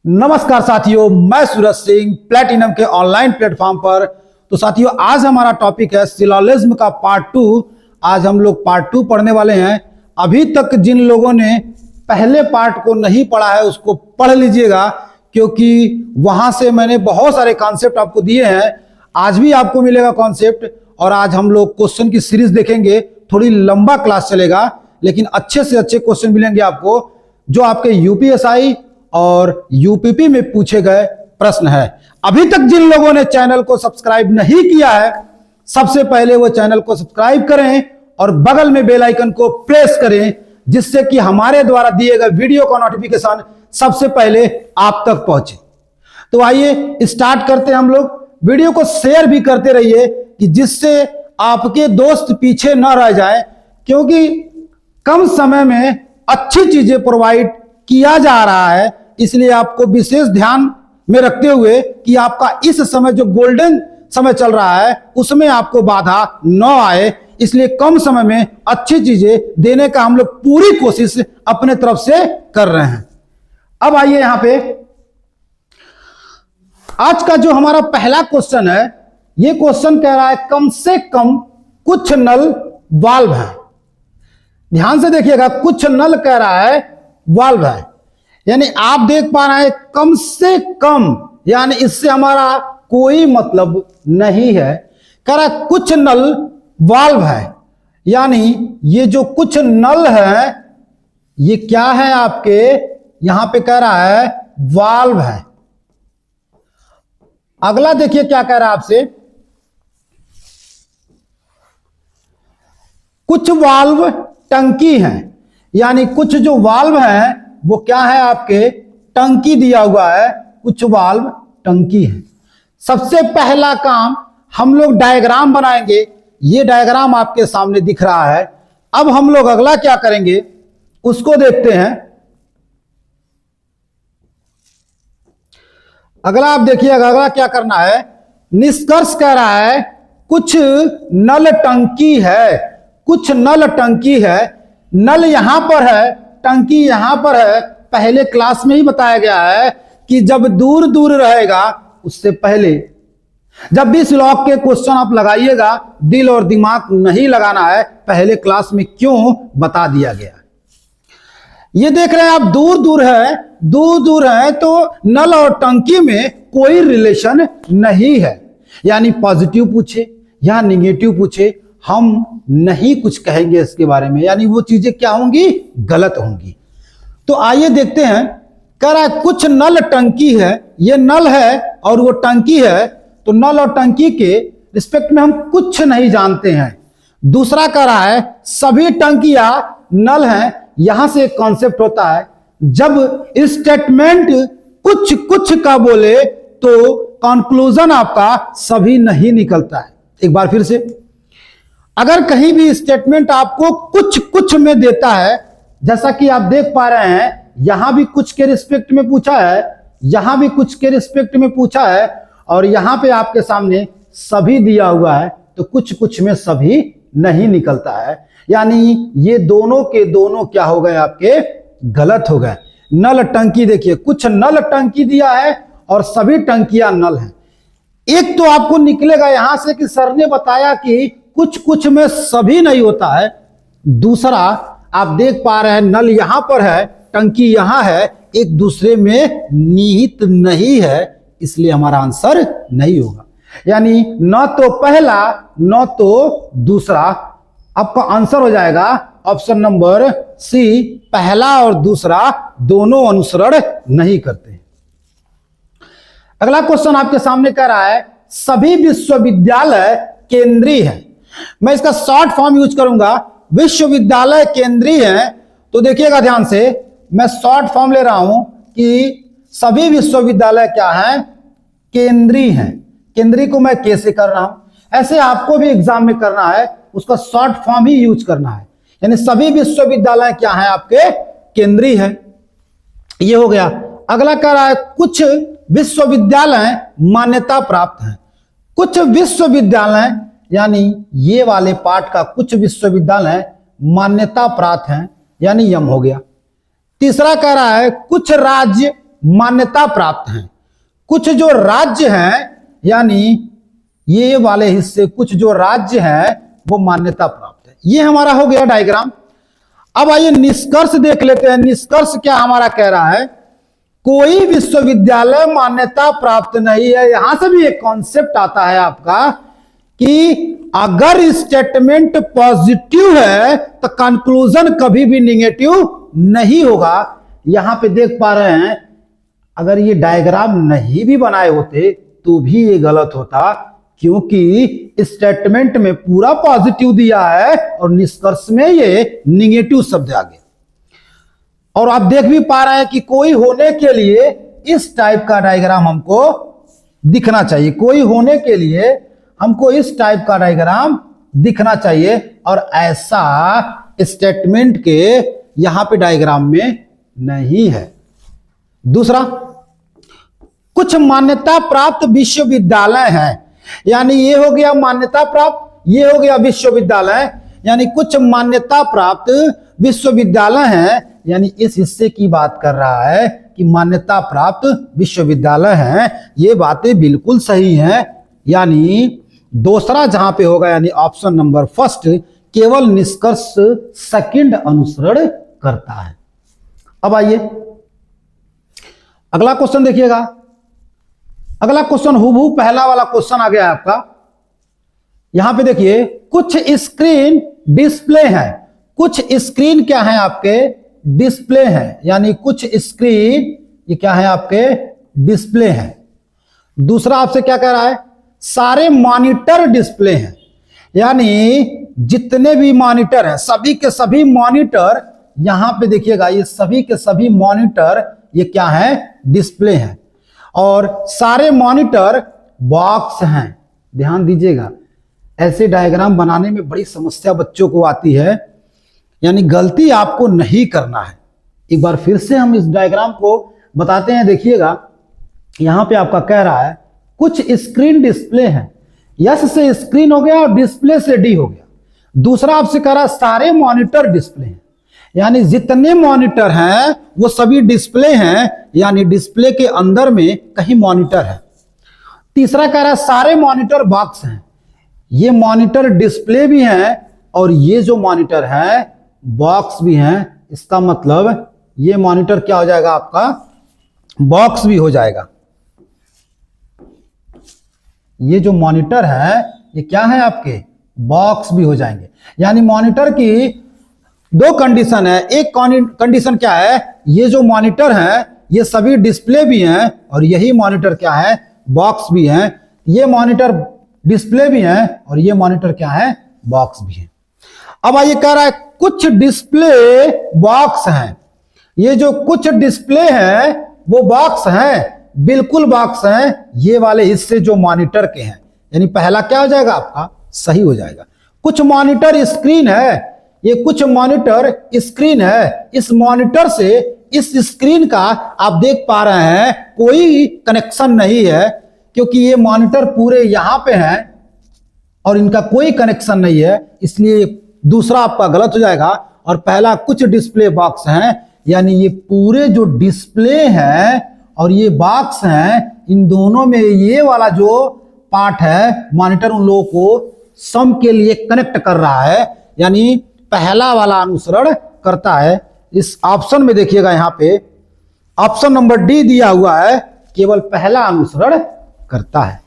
नमस्कार साथियों, मैं सूरज सिंह प्लेटिनम के ऑनलाइन प्लेटफॉर्म पर। तो साथियों, आज हमारा टॉपिक है सिलोजिज्म का पार्ट 2। आज हम लोग पार्ट 2 पढ़ने वाले हैं। अभी तक जिन लोगों ने पहले पार्ट को नहीं पढ़ा है उसको पढ़ लीजिएगा, क्योंकि वहां से मैंने बहुत सारे कॉन्सेप्ट आपको दिए हैं। आज भी आपको मिलेगा कॉन्सेप्ट, और आज हम लोग क्वेश्चन की सीरीज देखेंगे। थोड़ी लंबा क्लास चलेगा, लेकिन अच्छे से अच्छे क्वेश्चन मिलेंगे आपको, जो आपके यूपीएसआई और यूपीपी में पूछे गए प्रश्न है। अभी तक जिन लोगों ने चैनल को सब्सक्राइब नहीं किया है, सबसे पहले वो चैनल को सब्सक्राइब करें और बगल में बेल आइकन को प्रेस करें, जिससे कि हमारे द्वारा दिए गए वीडियो का नोटिफिकेशन सबसे पहले आप तक पहुंचे। तो आइए स्टार्ट करते हैं हम लोग। वीडियो को शेयर भी करते रहिए, कि जिससे आपके दोस्त पीछे न रह जाए, क्योंकि कम समय में अच्छी चीजें प्रोवाइड किया जा रहा है। इसलिए आपको विशेष ध्यान में रखते हुए कि आपका इस समय जो गोल्डन समय चल रहा है उसमें आपको बाधा न आए, इसलिए कम समय में अच्छी चीजें देने का हम लोग पूरी कोशिश अपने तरफ से कर रहे हैं। अब आइए यहां पे आज का जो हमारा पहला क्वेश्चन है, ये क्वेश्चन कह रहा है कम से कम कुछ नल वाल्व है। ध्यान से देखिएगा, कुछ नल कह रहा है, वाल्व है, यानी आप देख पा रहे हैं कम से कम, यानी इससे हमारा कोई मतलब नहीं है। कह रहा है कुछ नल वाल्व है, यानी ये जो कुछ नल है ये क्या है आपके, यहां पे कह रहा है वाल्व है। अगला देखिए क्या कह रहा है आपसे, कुछ वाल्व टंकी है, यानी कुछ जो वाल्व है वो क्या है आपके, टंकी दिया हुआ है, कुछ वाल्व टंकी है। सबसे पहला काम हम लोग डायग्राम बनाएंगे। ये डायग्राम आपके सामने दिख रहा है। अब हम लोग अगला क्या करेंगे उसको देखते हैं। अगला आप देखिएगा, अगला क्या करना है। निष्कर्ष कह रहा है कुछ नल टंकी है, कुछ नल टंकी है। नल यहां पर है, टंकी यहां पर है। पहले क्लास में ही बताया गया है कि जब दूर दूर रहेगा, उससे पहले जब भी इस लॉक के क्वेश्चन आप लगाइएगा, दिल और दिमाग नहीं लगाना है। पहले क्लास में क्यों बता दिया गया। ये देख रहे हैं आप, दूर दूर है, दूर दूर है, तो नल और टंकी में कोई रिलेशन नहीं है। यानी पॉजिटिव पूछे या निगेटिव पूछे, हम नहीं कुछ कहेंगे इसके बारे में, यानी वो चीजें क्या होंगी, गलत होंगी। तो आइए देखते हैं। कह रहा है कुछ नल टंकी है, ये नल है और वो टंकी है, तो नल और टंकी के रिस्पेक्ट में हम कुछ नहीं जानते हैं। दूसरा कह रहा है सभी टंकियां नल हैं। यहां से एक कॉन्सेप्ट होता है, जब स्टेटमेंट कुछ कुछ का बोले तो कंक्लूजन आपका सभी नहीं निकलता है। एक बार फिर से, अगर कहीं भी स्टेटमेंट आपको कुछ कुछ में देता है, जैसा कि आप देख पा रहे हैं, यहां भी कुछ के रिस्पेक्ट में पूछा है, यहां भी कुछ के रिस्पेक्ट में पूछा है, और यहां पे आपके सामने सभी दिया हुआ है, तो कुछ कुछ में सभी नहीं निकलता है। यानी ये दोनों के दोनों क्या हो गए आपके, गलत हो गए। नल टंकी देखिए, कुछ नल टंकी दिया है और सभी टंकियां नल हैं। एक तो आपको निकलेगा यहां से कि सर ने बताया कि कुछ कुछ में सभी नहीं होता है। दूसरा आप देख पा रहे हैं, नल यहां पर है, टंकी यहां है, एक दूसरे में निहित नहीं है, इसलिए हमारा आंसर नहीं होगा। यानी न तो पहला न तो दूसरा। आपका आंसर हो जाएगा ऑप्शन नंबर सी, पहला और दूसरा दोनों अनुसरण नहीं करते। अगला क्वेश्चन आपके सामने कह रहा है सभी विश्वविद्यालय केंद्रीय है। मैं इसका शॉर्ट फॉर्म यूज करूंगा, विश्वविद्यालय केंद्रीय है। तो देखिएगा ध्यान से, मैं शॉर्ट फॉर्म ले रहा हूं कि सभी विश्वविद्यालय क्या हैं, केंद्रीय हैं। केंद्रीय को मैं कैसे कर रहा हूं, ऐसे आपको भी एग्जाम में करना है, उसका शॉर्ट फॉर्म ही यूज करना है। यानी सभी विश्वविद्यालय क्या हैं आपके, केंद्रीय है। ये हो गया। अगला कह रहा है कुछ विश्वविद्यालय मान्यता प्राप्त हैं। कुछ विश्वविद्यालय, यानी ये वाले पार्ट का कुछ विश्वविद्यालय मान्यता प्राप्त हैं, यानी यम हो गया। तीसरा कह रहा है कुछ राज्य मान्यता प्राप्त हैं, कुछ जो राज्य हैं यानी ये वाले हिस्से कुछ जो राज्य हैं वो मान्यता प्राप्त है। ये हमारा हो गया डायग्राम। अब आइए निष्कर्ष देख लेते हैं। निष्कर्ष क्या हमारा कह रहा है, कोई विश्वविद्यालय मान्यता प्राप्त नहीं है। यहां से भी एक कॉन्सेप्ट आता है आपका कि अगर स्टेटमेंट पॉजिटिव है तो कंक्लूजन कभी भी निगेटिव नहीं होगा। यहां पे देख पा रहे हैं, अगर ये डायग्राम नहीं भी बनाए होते तो भी ये गलत होता, क्योंकि स्टेटमेंट में पूरा पॉजिटिव दिया है और निष्कर्ष में ये निगेटिव शब्द आ गया। और आप देख भी पा रहे हैं कि कोई होने के लिए इस टाइप का डायग्राम हमको दिखना चाहिए। कोई होने के लिए हमको इस टाइप का डायग्राम दिखना चाहिए, और ऐसा स्टेटमेंट के यहां पे डायग्राम में नहीं है। दूसरा, कुछ मान्यता प्राप्त विश्वविद्यालय हैं, यानी ये हो गया मान्यता प्राप्त, ये हो गया विश्वविद्यालय, यानी कुछ मान्यता प्राप्त विश्वविद्यालय हैं, यानी इस हिस्से की बात कर रहा है कि मान्यता प्राप्त विश्वविद्यालय हैं। ये बातें बिल्कुल सही हैं, यानी दूसरा जहां पे होगा यानी ऑप्शन नंबर फर्स्ट, केवल निष्कर्ष सेकंड अनुसरण करता है। अब आइए अगला क्वेश्चन देखिएगा। अगला क्वेश्चन हूबहू पहला वाला क्वेश्चन आ गया है आपका। यहां पे देखिए, कुछ स्क्रीन डिस्प्ले है। कुछ स्क्रीन क्या है आपके, डिस्प्ले है, यानी कुछ स्क्रीन ये क्या है आपके, डिस्प्ले है। दूसरा आपसे क्या कह रहा है, सारे मॉनिटर डिस्प्ले हैं, यानी जितने भी मॉनिटर हैं सभी के सभी मॉनिटर, यहां पे देखिएगा ये सभी के सभी मॉनिटर ये क्या है, डिस्प्ले हैं। और सारे मॉनिटर बॉक्स हैं। ध्यान दीजिएगा, ऐसे डायग्राम बनाने में बड़ी समस्या बच्चों को आती है, यानी गलती आपको नहीं करना है। एक बार फिर से हम इस डायग्राम को बताते हैं। देखिएगा यहां पे आपका कह रहा है कुछ स्क्रीन डिस्प्ले हैं, यस से स्क्रीन हो गया और डिस्प्ले से डी हो गया। दूसरा आपसे कह रहा है सारे मॉनिटर डिस्प्ले हैं, यानी जितने मॉनिटर हैं वो सभी डिस्प्ले हैं, यानी डिस्प्ले के अंदर में कहीं मॉनिटर है। तीसरा कह रहा है सारे मॉनिटर बॉक्स हैं, ये मॉनिटर डिस्प्ले भी हैं और ये जो मॉनिटर है बॉक्स भी हैं। इसका मतलब ये मॉनिटर क्या हो जाएगा आपका, बॉक्स भी हो जाएगा। ये जो मॉनिटर है ये क्या है आपके, बॉक्स भी हो जाएंगे। यानी मॉनिटर की दो कंडीशन है। एक कंडीशन क्या है, ये जो मॉनिटर है ये सभी डिस्प्ले भी हैं और यही मॉनिटर क्या है, बॉक्स भी हैं। ये मॉनिटर डिस्प्ले भी हैं और ये मॉनिटर क्या है, बॉक्स भी है। अब आइए कह रहा है कुछ डिस्प्ले बॉक्स हैं। ये जो कुछ डिस्प्ले हैं वो बॉक्स हैं, बिल्कुल बॉक्स हैं। ये वाले हिस्से जो मॉनिटर के हैं, यानी पहला क्या हो जाएगा आपका, सही हो जाएगा। कुछ मॉनिटर स्क्रीन है, ये कुछ मॉनिटर स्क्रीन है। इस मॉनिटर से इस स्क्रीन का आप देख पा रहे हैं कोई कनेक्शन नहीं है, क्योंकि ये मॉनिटर पूरे यहां पे हैं और इनका कोई कनेक्शन नहीं है, इसलिए दूसरा आपका गलत हो जाएगा। और पहला कुछ डिस्प्ले बॉक्स हैं, यानी ये पूरे जो डिस्प्ले हैं और ये बॉक्स हैं, इन दोनों में ये वाला जो पार्ट है मॉनिटर उन लोगों को सम के लिए कनेक्ट कर रहा है, यानी पहला वाला अनुसरण करता है। इस ऑप्शन में देखिएगा, यहां पे ऑप्शन नंबर डी दिया हुआ है, केवल पहला अनुसरण करता है।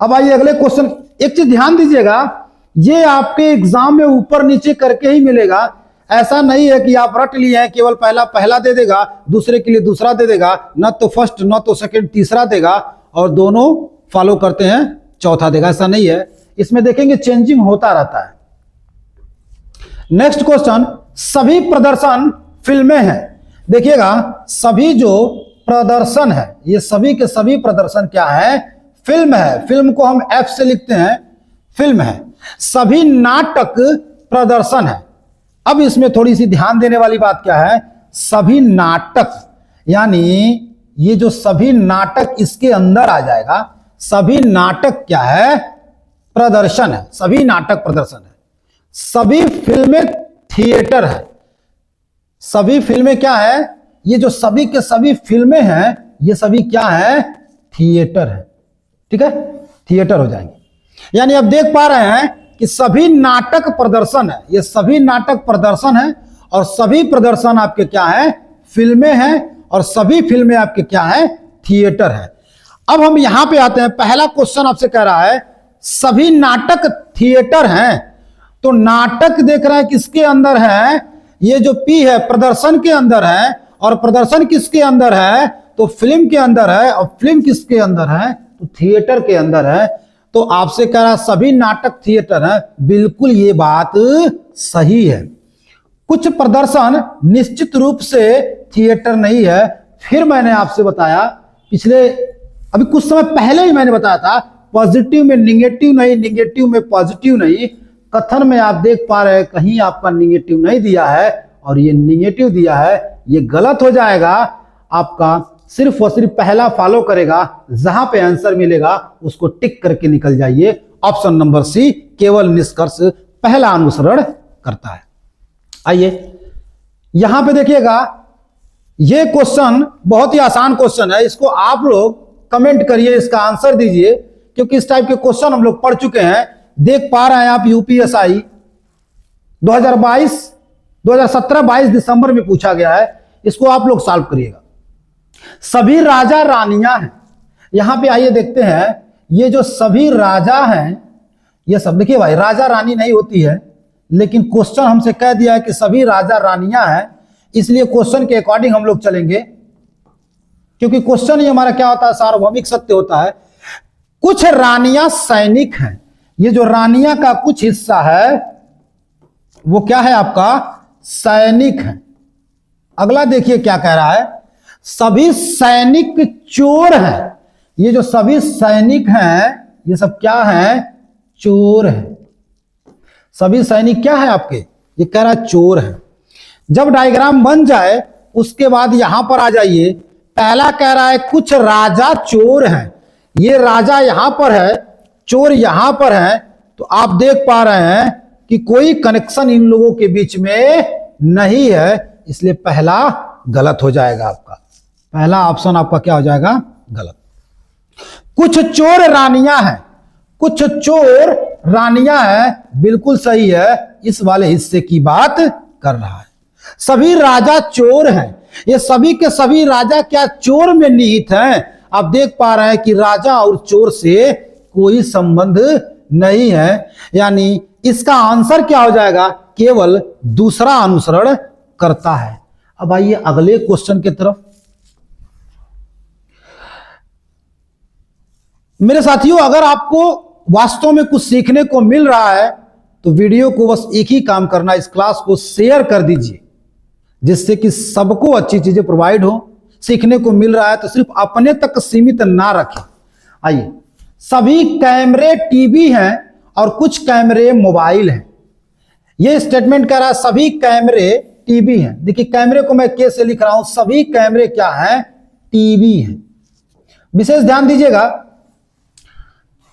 अब आइए अगले क्वेश्चन। एक चीज ध्यान दीजिएगा, ये आपके एग्जाम में ऊपर नीचे करके ही मिलेगा। ऐसा नहीं है कि आप रट लिए हैं केवल पहला दे देगा, दूसरे के लिए दूसरा दे देगा, न तो फर्स्ट न तो सेकंड तीसरा देगा, और दोनों फॉलो करते हैं चौथा देगा। ऐसा नहीं है, इसमें देखेंगे चेंजिंग होता रहता है। नेक्स्ट क्वेश्चन, सभी प्रदर्शन फिल्में हैं। देखिएगा सभी जो प्रदर्शन है, ये सभी के सभी प्रदर्शन क्या है, फिल्म है। फिल्म को हम एफ से लिखते हैं, फिल्म है। सभी नाटक प्रदर्शन है। अब इसमें थोड़ी सी ध्यान देने वाली बात क्या है, सभी नाटक, यानी ये जो सभी नाटक इसके अंदर आ जाएगा। सभी नाटक क्या है, प्रदर्शन है। सभी नाटक प्रदर्शन है। सभी फिल्में थिएटर है। सभी फिल्में क्या है, ये जो सभी के सभी फिल्में हैं ये सभी क्या है? थिएटर है। ठीक है, थिएटर हो जाएंगे। यानी अब देख पा रहे हैं कि सभी नाटक प्रदर्शन है, ये सभी नाटक प्रदर्शन है, और सभी प्रदर्शन आपके क्या है? फिल्में हैं, और सभी फिल्में आपके क्या है? थिएटर है। अब हम यहां पे आते हैं, पहला क्वेश्चन आपसे कह रहा है सभी नाटक थिएटर हैं, तो नाटक देख रहे हैं किसके अंदर है? ये जो पी है प्रदर्शन के अंदर है, और प्रदर्शन किसके अंदर है? तो फिल्म के अंदर है, और फिल्म किसके अंदर है? तो थिएटर के अंदर है। तो आपसे कह रहा सभी नाटक थिएटर हैं, बिल्कुल ये बात सही है। कुछ प्रदर्शन निश्चित रूप से थिएटर नहीं है। फिर मैंने आपसे बताया पिछले अभी कुछ समय पहले ही मैंने बताया था, पॉजिटिव में निगेटिव नहीं, निगेटिव में पॉजिटिव नहीं। कथन में आप देख पा रहे हैं कहीं आपका निगेटिव नहीं दिया है और ये निगेटिव दिया है, ये गलत हो जाएगा। आपका सिर्फ और सिर्फ पहला फॉलो करेगा, जहां पे आंसर मिलेगा उसको टिक करके निकल जाइए। ऑप्शन नंबर सी केवल निष्कर्ष पहला अनुसरण करता है। आइए यहां पे देखिएगा, ये क्वेश्चन बहुत ही आसान क्वेश्चन है, इसको आप लोग कमेंट करिए, इसका आंसर दीजिए, क्योंकि इस टाइप के क्वेश्चन हम लोग पढ़ चुके हैं। देख पा रहे हैं आप यूपीएसआई 2017-22 दिसंबर में पूछा गया है, इसको आप लोग सॉल्व करिएगा। सभी राजा रानियां हैं, यहां पे आइए देखते हैं, ये जो सभी राजा हैं, ये सब देखिए भाई राजा रानी नहीं होती है, लेकिन क्वेश्चन हमसे कह दिया है कि सभी राजा रानियां हैं, इसलिए क्वेश्चन के अकॉर्डिंग हम लोग चलेंगे, क्योंकि क्वेश्चन ही हमारा क्या होता है? सार्वभौमिक सत्य होता है। कुछ रानियां सैनिक हैं, ये जो रानियां का कुछ हिस्सा है वो क्या है? आपका सैनिक है। अगला देखिए क्या कह रहा है, सभी सैनिक चोर हैं, ये जो सभी सैनिक हैं ये सब क्या है? चोर है। सभी सैनिक क्या है आपके? ये कह रहा है चोर है। जब डायग्राम बन जाए उसके बाद यहां पर आ जाइए, पहला कह रहा है कुछ राजा चोर हैं, ये राजा यहां पर है, चोर यहां पर है, तो आप देख पा रहे हैं कि कोई कनेक्शन इन लोगों के बीच में नहीं है, इसलिए पहला गलत हो जाएगा आपका, पहला ऑप्शन आपका क्या हो जाएगा? गलत। कुछ चोर रानियां हैं, कुछ चोर रानियां हैं, बिल्कुल सही है, इस वाले हिस्से की बात कर रहा है। सभी राजा चोर हैं, ये सभी के सभी राजा क्या चोर में निहित हैं? आप देख पा रहे हैं कि राजा और चोर से कोई संबंध नहीं है, यानी इसका आंसर क्या हो जाएगा? केवल दूसरा अनुसरण करता है। अब आइए अगले क्वेश्चन की तरफ। मेरे साथियों, अगर आपको वास्तव में कुछ सीखने को मिल रहा है तो वीडियो को बस एक ही काम करना, इस क्लास को शेयर कर दीजिए, जिससे कि सबको अच्छी चीजें प्रोवाइड हो। सीखने को मिल रहा है तो सिर्फ अपने तक सीमित ना रखें। आइए, सभी कैमरे टीवी हैं और कुछ कैमरे मोबाइल हैं। यह स्टेटमेंट कह रहा है सभी कैमरे टीवी हैं। देखिए कैमरे को मैं के से लिख रहा हूं, सभी कैमरे क्या हैं? टीवी हैं। विशेष ध्यान दीजिएगा,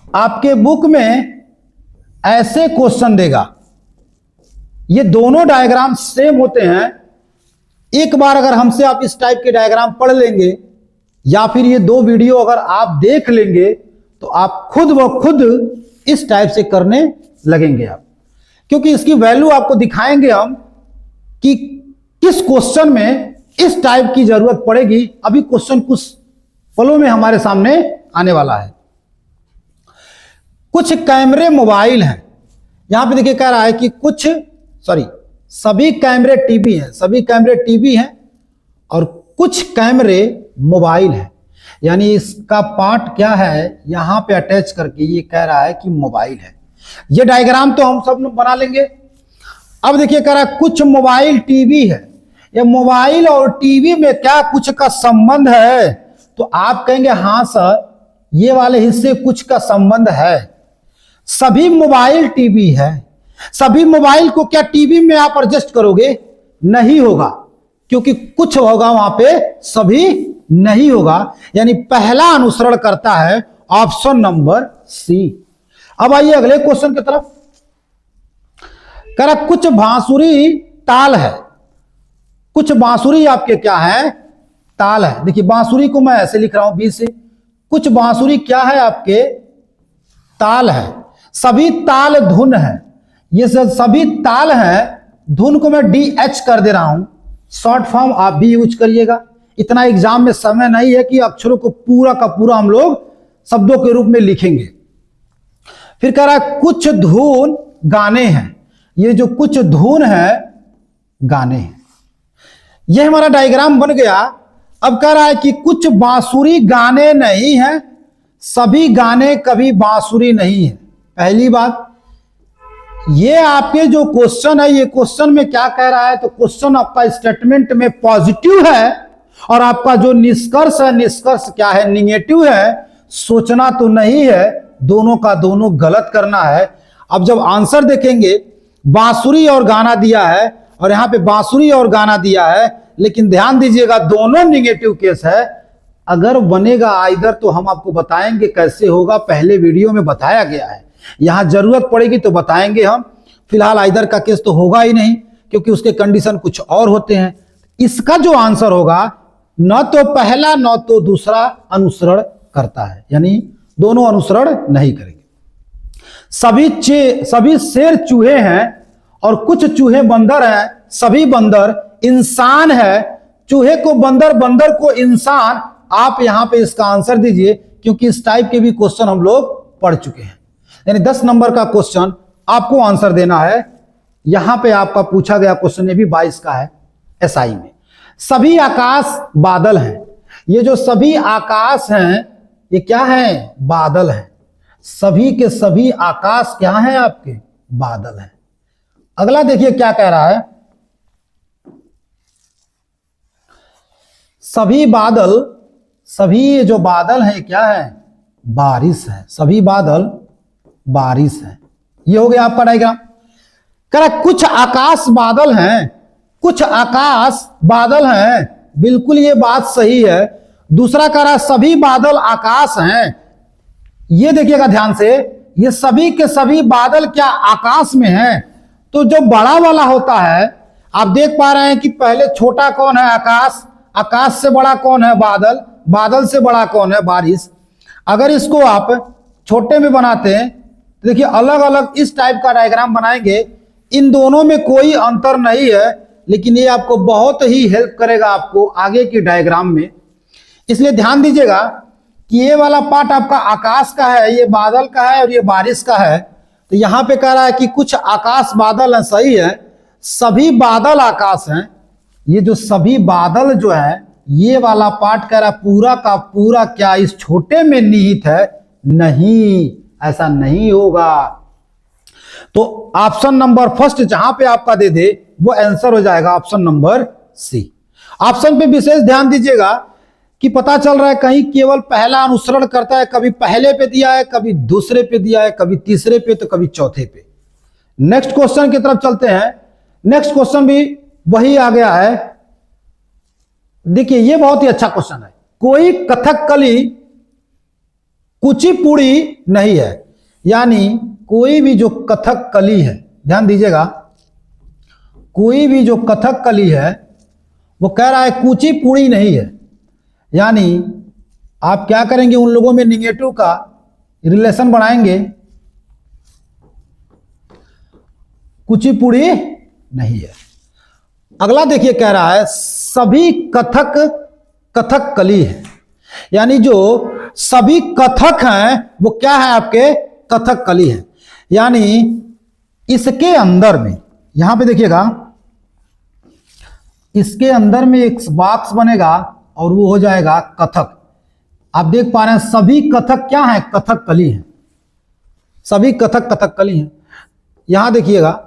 आपके बुक में ऐसे क्वेश्चन देगा, ये दोनों डायग्राम सेम होते हैं। एक बार अगर हमसे आप इस टाइप के डायग्राम पढ़ लेंगे या फिर ये दो वीडियो अगर आप देख लेंगे तो आप खुद व खुद इस टाइप से करने लगेंगे आप, क्योंकि इसकी वैल्यू आपको दिखाएंगे हम कि किस क्वेश्चन में इस टाइप की जरूरत पड़ेगी। अभी क्वेश्चन कुछ पलों में हमारे सामने आने वाला है। कुछ कैमरे मोबाइल हैं, यहां पे देखिए कह रहा है कि सभी कैमरे टीवी हैं, सभी कैमरे टीवी हैं और कुछ कैमरे मोबाइल हैं, यानी इसका पार्ट क्या है? यहां पे अटैच करके ये कह रहा है कि मोबाइल है। ये डायग्राम तो हम सब बना लेंगे। अब देखिए कह रहा है कुछ मोबाइल टीवी है, ये मोबाइल और टीवी में क्या कुछ का संबंध है? तो आप कहेंगे हां सर, ये वाले हिस्से कुछ का संबंध है। सभी मोबाइल टीवी है, सभी मोबाइल को क्या टीवी में आप एडजस्ट करोगे? नहीं होगा, क्योंकि कुछ होगा वहां पे, सभी नहीं होगा। यानी पहला अनुसरण करता है ऑप्शन नंबर सी। अब आइए अगले क्वेश्चन की तरफ। कह रहा कुछ बांसुरी ताल है, कुछ बांसुरी आपके क्या है? ताल है। देखिए बांसुरी को मैं ऐसे लिख रहा हूं बी से, कुछ बांसुरी क्या है आपके ताल है, सभी ताल धुन है, ये सभी ताल है, धुन को मैं डी एच कर दे रहा हूं, शॉर्ट फॉर्म आप भी यूज करिएगा। इतना एग्जाम में समय नहीं है कि अक्षरों को पूरा का पूरा हम लोग शब्दों के रूप में लिखेंगे। फिर कह रहा है कुछ धुन गाने हैं, ये जो कुछ धुन है गाने हैं, ये हमारा डायग्राम बन गया। अब कह रहा है कि कुछ बांसुरी गाने नहीं है, सभी गाने कभी बांसुरी नहीं है। पहली बात, ये आपके जो क्वेश्चन है, ये क्वेश्चन में क्या कह रहा है, तो क्वेश्चन आपका स्टेटमेंट में पॉजिटिव है और आपका जो निष्कर्ष है, निष्कर्ष क्या है, निगेटिव है। सोचना तो नहीं है, दोनों का दोनों गलत करना है। अब जब आंसर देखेंगे, बांसुरी और गाना दिया है और यहां पे बांसुरी और गाना दिया है, लेकिन ध्यान दीजिएगा दोनों निगेटिव केस है। अगर बनेगा आइदर तो हम आपको बताएंगे कैसे होगा, पहले वीडियो में बताया गया है, यहां जरूरत पड़ेगी तो बताएंगे हम। फिलहाल आइदर का केस तो होगा ही नहीं, क्योंकि उसके कंडीशन कुछ और होते हैं। इसका जो आंसर होगा, न तो पहला न तो दूसरा अनुसरण करता है, यानी दोनों अनुसरण नहीं करेंगे। सभी शेर चूहे हैं और कुछ चूहे बंदर हैं, सभी बंदर इंसान है, चूहे को बंदर, बंदर को इंसान। आप यहां पे इसका आंसर दीजिए, क्योंकि इस टाइप के भी क्वेश्चन हम लोग पढ़ चुके हैं। यानी 10 नंबर का क्वेश्चन आपको आंसर देना है। यहां पे आपका पूछा गया क्वेश्चन, ये भी 22 का है एसआई में। सभी आकाश बादल हैं, ये जो सभी आकाश हैं ये क्या है, बादल हैं। सभी के सभी आकाश क्या हैं आपके, बादल हैं। अगला देखिए क्या कह रहा है, सभी बादल, सभी जो बादल हैं क्या है, बारिश है। सभी बादल बारिश है। ये हो गया आपका डायग्राम। कह रहा कुछ आकाश बादल हैं, कुछ आकाश बादल हैं, बिल्कुल ये बात सही है। दूसरा कह रहा सभी बादल आकाश हैं। ये देखिएगा ध्यान से, ये सभी के सभी बादल क्या आकाश में हैं। तो जो बड़ा वाला होता है, आप देख पा रहे हैं कि पहले छोटा कौन है, आकाश, आकाश से बड़ा कौन है, बादल, बादल से बड़ा कौन है, बारिश। अगर इसको आप छोटे में बनाते हैं तो देखिए अलग अलग इस टाइप का डायग्राम बनाएंगे। इन दोनों में कोई अंतर नहीं है, लेकिन ये आपको बहुत ही हेल्प करेगा आपको आगे की डायग्राम में। इसलिए ध्यान दीजिएगा कि ये वाला पार्ट आपका आकाश का है, ये बादल का है और ये बारिश का है। तो यहां पे कह रहा है कि कुछ आकाश बादल है, सही है, सभी बादल आकाश हैं। ये जो सभी बादल जो है, ये वाला पार्ट कह रहा है पूरा का पूरा क्या इस छोटे में निहित है, नहीं, ऐसा नहीं होगा। तो ऑप्शन नंबर फर्स्ट जहां पे आपका दे दे वो आंसर हो जाएगा ऑप्शन नंबर सी। ऑप्शन पे विशेष ध्यान दीजिएगा कि पता चल रहा है कहीं केवल पहला अनुसरण करता है, कभी पहले पे दिया है, कभी दूसरे पे दिया है, कभी तीसरे पे, तो कभी चौथे पे। नेक्स्ट क्वेश्चन की तरफ चलते हैं। नेक्स्ट क्वेश्चन भी वही आ गया है। देखिए ये बहुत ही अच्छा क्वेश्चन है। कोई कथकली कुचिपुड़ी नहीं है, यानी कोई भी जो कथकली है, ध्यान दीजिएगा, कोई भी जो कथकली है वो कह रहा है कुचिपुड़ी नहीं है। यानी आप क्या करेंगे, उन लोगों में निगेटिव का रिलेशन बनाएंगे, कुचिपुड़ी नहीं है। अगला देखिए कह रहा है सभी कथक कथकली है, यानी जो सभी कथक हैं वो क्या है आपके, कथकली है। यानी इसके अंदर में, यहां पे देखिएगा, इसके अंदर में एक बॉक्स बनेगा और वो हो जाएगा कथक। आप देख पा रहे हैं सभी कथक क्या है, कथकली है, सभी कथक कथकली हैं। यहां देखिएगा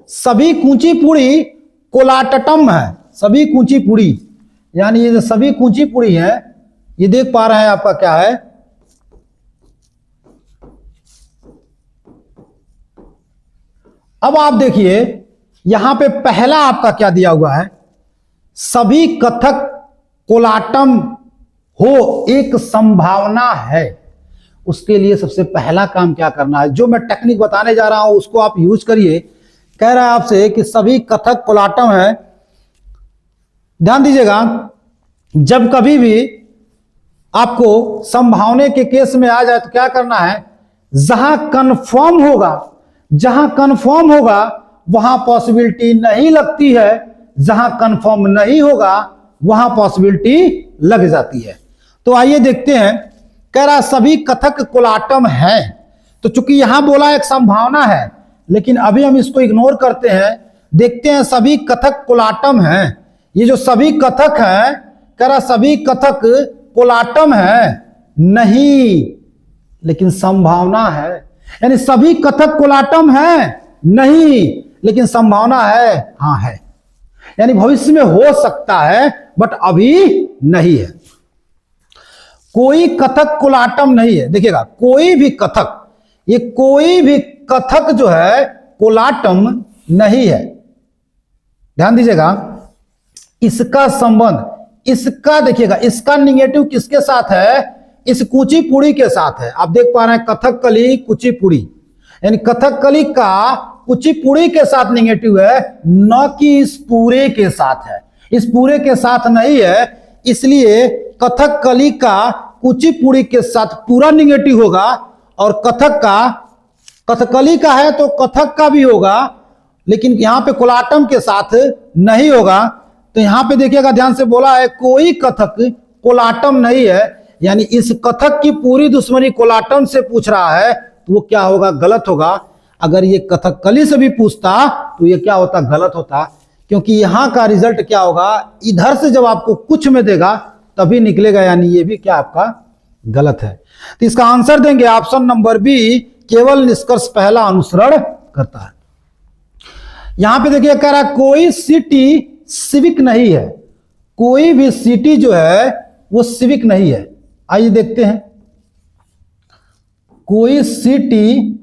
सभी कुचिपुड़ी कोलाटटम है, सभी कुचिपुड़ी, यानी ये जो सभी कुचिपुड़ी है, ये देख पा रहे हैं आपका क्या है, अब आप देखिए यहां पे पहला आपका क्या दिया हुआ है, सभी कथक कोलाटम हो एक संभावना है। उसके लिए सबसे पहला काम क्या करना है, जो मैं टेक्निक बताने जा रहा हूं उसको आप यूज करिए, कह रहा है आपसे कि सभी कथक कोलाटम है। ध्यान दीजिएगा, जब कभी भी आपको संभावने के केस में आ जाए तो क्या करना है, जहां कंफर्म होगा वहां पॉसिबिलिटी नहीं लगती है, जहां कंफर्म नहीं होगा वहां पॉसिबिलिटी लग जाती है। तो आइए देखते हैं, कह रहा सभी कथक कोलाटम है। तो चूंकि यहां बोला एक संभावना है, लेकिन अभी हम इसको इग्नोर करते हैं, देखते हैं सभी कथक कोलाटम है। ये जो सभी कथक है, कह रहा सभी कथक कोलाटम है नहीं, लेकिन संभावना है। यानी सभी कथक कोलाटम है नहीं, लेकिन संभावना है, हाँ है। यानी भविष्य में हो सकता है बट अभी नहीं है। कोई कथक कोलाटम नहीं है। देखिएगा, कोई भी कथक, ये कोई भी कथक जो है कोलाटम नहीं है। ध्यान दीजिएगा, इसका संबंध, इसका देखिएगा, इसका निगेटिव किसके साथ है, इस कुचिपुड़ी के साथ है। आप देख पा रहे हैं कथकली कुचिपुड़ी, यानी कथकली का कुचिपुड़ी के साथ निगेटिव है, न कि इस पूरे के साथ है। इस पूरे के साथ नहीं है, इसलिए कथकली का कुचिपुड़ी के साथ पूरा निगेटिव होगा, और कथकली का है तो कथक का भी होगा, लेकिन यहां पे कोलाटम के साथ नहीं होगा। तो यहां पे देखिएगा, ध्यान से बोला है कोई कथक कोलाटम नहीं है, यानी इस कथक की पूरी दुश्मनी कोलाटम से पूछ रहा है, तो वो क्या होगा, गलत होगा। अगर ये कथकली से भी पूछता तो ये क्या होता, गलत होता, क्योंकि यहां का रिजल्ट क्या होगा, इधर से जब आपको कुछ में देगा तभी निकलेगा, यानी ये भी क्या आपका गलत है। तो इसका आंसर देंगे ऑप्शन नंबर बी, केवल निष्कर्ष पहला अनुसरण करता है। यहां पे देखिए, कह रहा है कोई सिटी सिविक नहीं है। कोई भी सिटी जो है वो सिविक नहीं है। आइए देखते हैं, कोई सिटी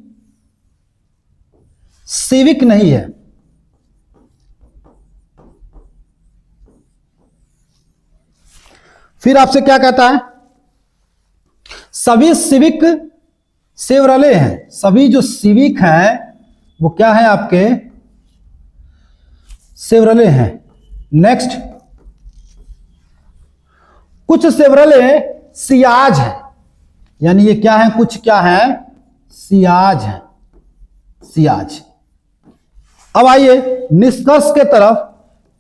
सिविक नहीं है। फिर आपसे क्या कहता है, सभी सिविक सेवरले हैं। सभी जो सिविक हैं वो क्या है, आपके सेवरले हैं। नेक्स्ट, कुछ सेवरले सियाज हैं, यानी ये क्या है, कुछ क्या है, सियाज है, सियाज। अब आइए निष्कर्ष के तरफ।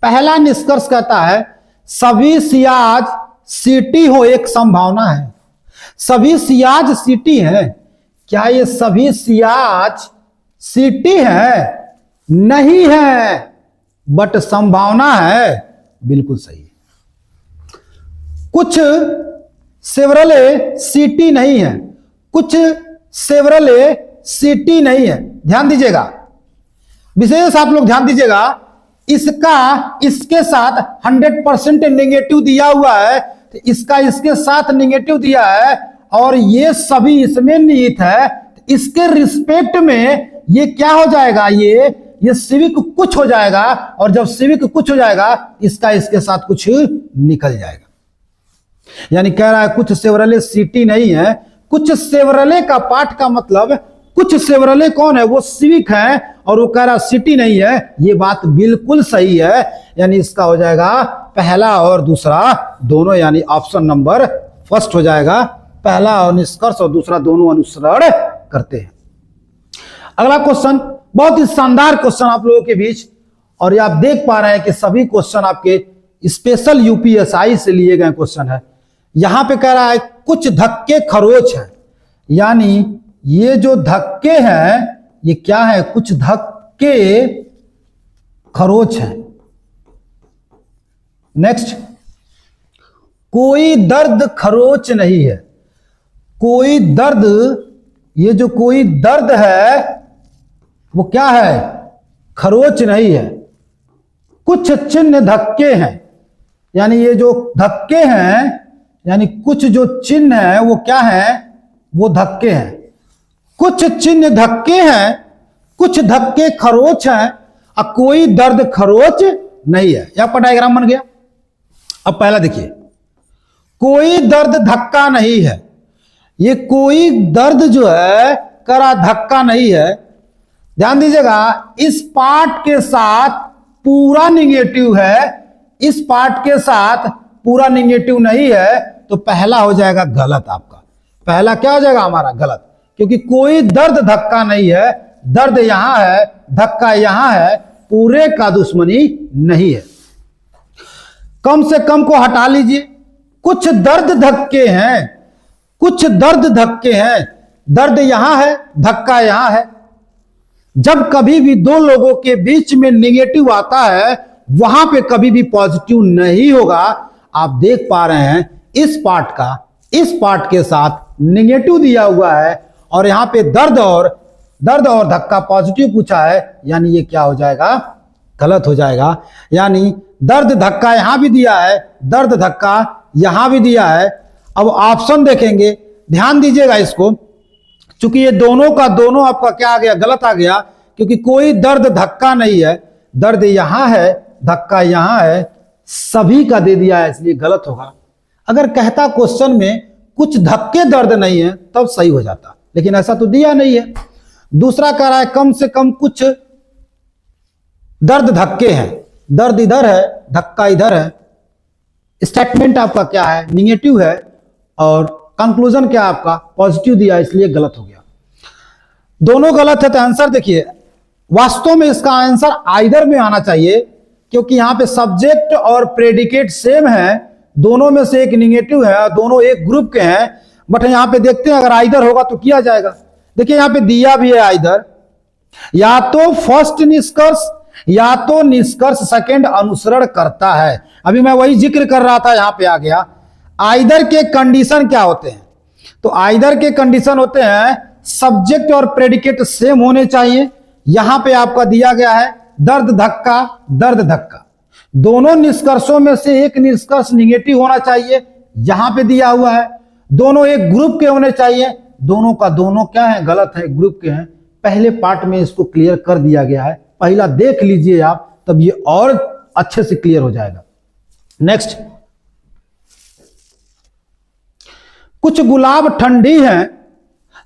पहला निष्कर्ष कहता है सभी सियाज सिटी हो एक संभावना है। सभी सियाज सिटी है। क्या ये सभी सियाज सिटी है? नहीं है, बट संभावना है, बिल्कुल सही है। कुछ सेवरले सिटी नहीं है, कुछ सेवरले सिटी नहीं है। ध्यान दीजिएगा, विशेष आप लोग ध्यान दीजिएगा, इसका इसके साथ 100% नेगेटिव दिया हुआ है, तो इसका इसके साथ नेगेटिव दिया है, और ये सभी इसमें निहित है। इसके रिस्पेक्ट में ये क्या हो जाएगा, ये सिविक कुछ हो जाएगा, और जब सिविक कुछ हो जाएगा इसका इसके साथ कुछ निकल जाएगा। यानी कह रहा है कुछ सेवरले सिटी नहीं है। कुछ सेवरले का पाठ का मतलब, कुछ सेवरले कौन है, वो सिविक है, और वो कह रहा सिटी नहीं है। ये बात बिल्कुल सही है, यानी इसका हो जाएगा पहला और दूसरा दोनों, यानी ऑप्शन नंबर फर्स्ट हो जाएगा। पहला और निष्कर्ष और दूसरा दोनों अनुसरण करते हैं। अगला क्वेश्चन बहुत ही शानदार क्वेश्चन आप लोगों के बीच, और ये आप देख पा रहे हैं कि सभी क्वेश्चन आपके स्पेशल यूपीएसआई से लिए गए क्वेश्चन है। यहां पे कह रहा है कुछ धक्के खरोच है, यानी ये जो धक्के हैं ये क्या है, कुछ धक्के खरोच है। नेक्स्ट, कोई दर्द खरोच नहीं है। कोई दर्द, ये जो कोई दर्द है वो क्या है, खरोच नहीं है। कुछ चिन्ह धक्के हैं, यानी ये जो धक्के हैं, यानी कुछ जो चिन्ह है वो क्या है, वो धक्के हैं। कुछ चिन्ह धक्के हैं, कुछ धक्के खरोच हैं, और कोई दर्द खरोच नहीं है। यहां पर डायग्राम बन गया। अब पहला देखिए, कोई दर्द धक्का नहीं है। ये कोई दर्द जो है करा धक्का नहीं है। ध्यान दीजिएगा, इस पार्ट के साथ पूरा निगेटिव है, इस पार्ट के साथ पूरा निगेटिव नहीं है, तो पहला हो जाएगा गलत आपका। पहला क्या हो जाएगा हमारा? गलत, क्योंकि कोई दर्द धक्का नहीं है, दर्द यहां है, धक्का यहां है, पूरे का दुश्मनी नहीं है। कम से कम को हटा लीजिए, कुछ दर्द धक्के हैं, कुछ दर्द धक्के हैं, दर्द यहां है, धक्का यहां है। जब कभी भी दो लोगों के बीच में निगेटिव आता है, वहां पे कभी भी पॉजिटिव नहीं होगा। आप देख पा रहे हैं इस पार्ट के साथ निगेटिव दिया हुआ है और यहां पे दर्द और धक्का पॉजिटिव पूछा है, यानी ये क्या हो जाएगा? गलत हो जाएगा। यानी दर्द धक्का यहां भी दिया है, दर्द धक्का यहां भी दिया है। अब ऑप्शन देखेंगे, ध्यान दीजिएगा इसको, चूंकि ये दोनों का दोनों आपका क्या आ गया? गलत आ गया, क्योंकि कोई दर्द धक्का नहीं है, दर्द यहां है, धक्का यहां है, सभी का दे दिया है, इसलिए गलत होगा। अगर कहता क्वेश्चन में कुछ धक्के दर्द नहीं है तब सही हो जाता, लेकिन ऐसा तो दिया नहीं है। दूसरा कह रहा है कम से कम कुछ दर्द धक्के हैं, दर्द इधर है, धक्का इधर है। स्टेटमेंट आपका क्या है? निगेटिव है, और कंक्लूजन क्या आपका? पॉजिटिव दिया, इसलिए गलत हो गया। दोनों गलत है, तो आंसर देखिए, वास्तव में इसका आंसर आइदर में आना चाहिए, क्योंकि यहां पे सब्जेक्ट और प्रेडिकेट सेम है, दोनों में से एक निगेटिव है, दोनों एक ग्रुप के हैं। बट यहां पे देखते हैं अगर आइदर होगा तो किया जाएगा। देखिए यहां पे दिया भी है आइदर, या तो फर्स्ट निष्कर्ष या तो निष्कर्ष सेकंड अनुसरण करता है। अभी मैं वही जिक्र कर रहा था, यहां पे आ गया। आइदर के कंडीशन क्या होते हैं? तो आइदर के कंडीशन होते हैं सब्जेक्ट और प्रेडिकेट सेम होने चाहिए। यहां पे आपका दिया गया है दर्द धक्का, दर्द धक्का। दोनों निष्कर्षों में से एक निष्कर्ष निगेटिव होना चाहिए, यहां पे दिया हुआ है। दोनों एक ग्रुप के होने चाहिए, दोनों का दोनों क्या है? गलत है, ग्रुप के हैं। पहले पार्ट में इसको क्लियर कर दिया गया है, पहला देख लीजिए आप, तब ये और अच्छे से क्लियर हो जाएगा। नेक्स्ट, कुछ गुलाब ठंडी है,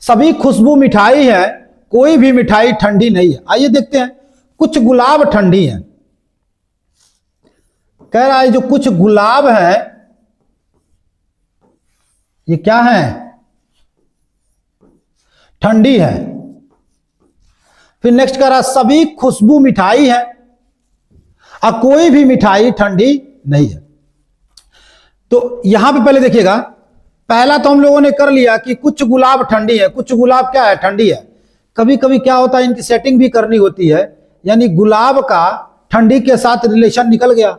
सभी खुशबू मिठाई है, कोई भी मिठाई ठंडी नहीं है। आइए देखते हैं, कुछ गुलाब ठंडी है। कह रहा है जो कुछ गुलाब है ये क्या है? ठंडी है। फिर नेक्स्ट कह रहा है सभी खुशबू मिठाई है और कोई भी मिठाई ठंडी नहीं है। तो यहां पे पहले देखिएगा, पहला तो हम लोगों ने कर लिया कि कुछ गुलाब ठंडी है। कुछ गुलाब क्या है? ठंडी है। कभी कभी क्या होता है, इनकी सेटिंग भी करनी होती है, यानी गुलाब का ठंडी के साथ रिलेशन निकल गया।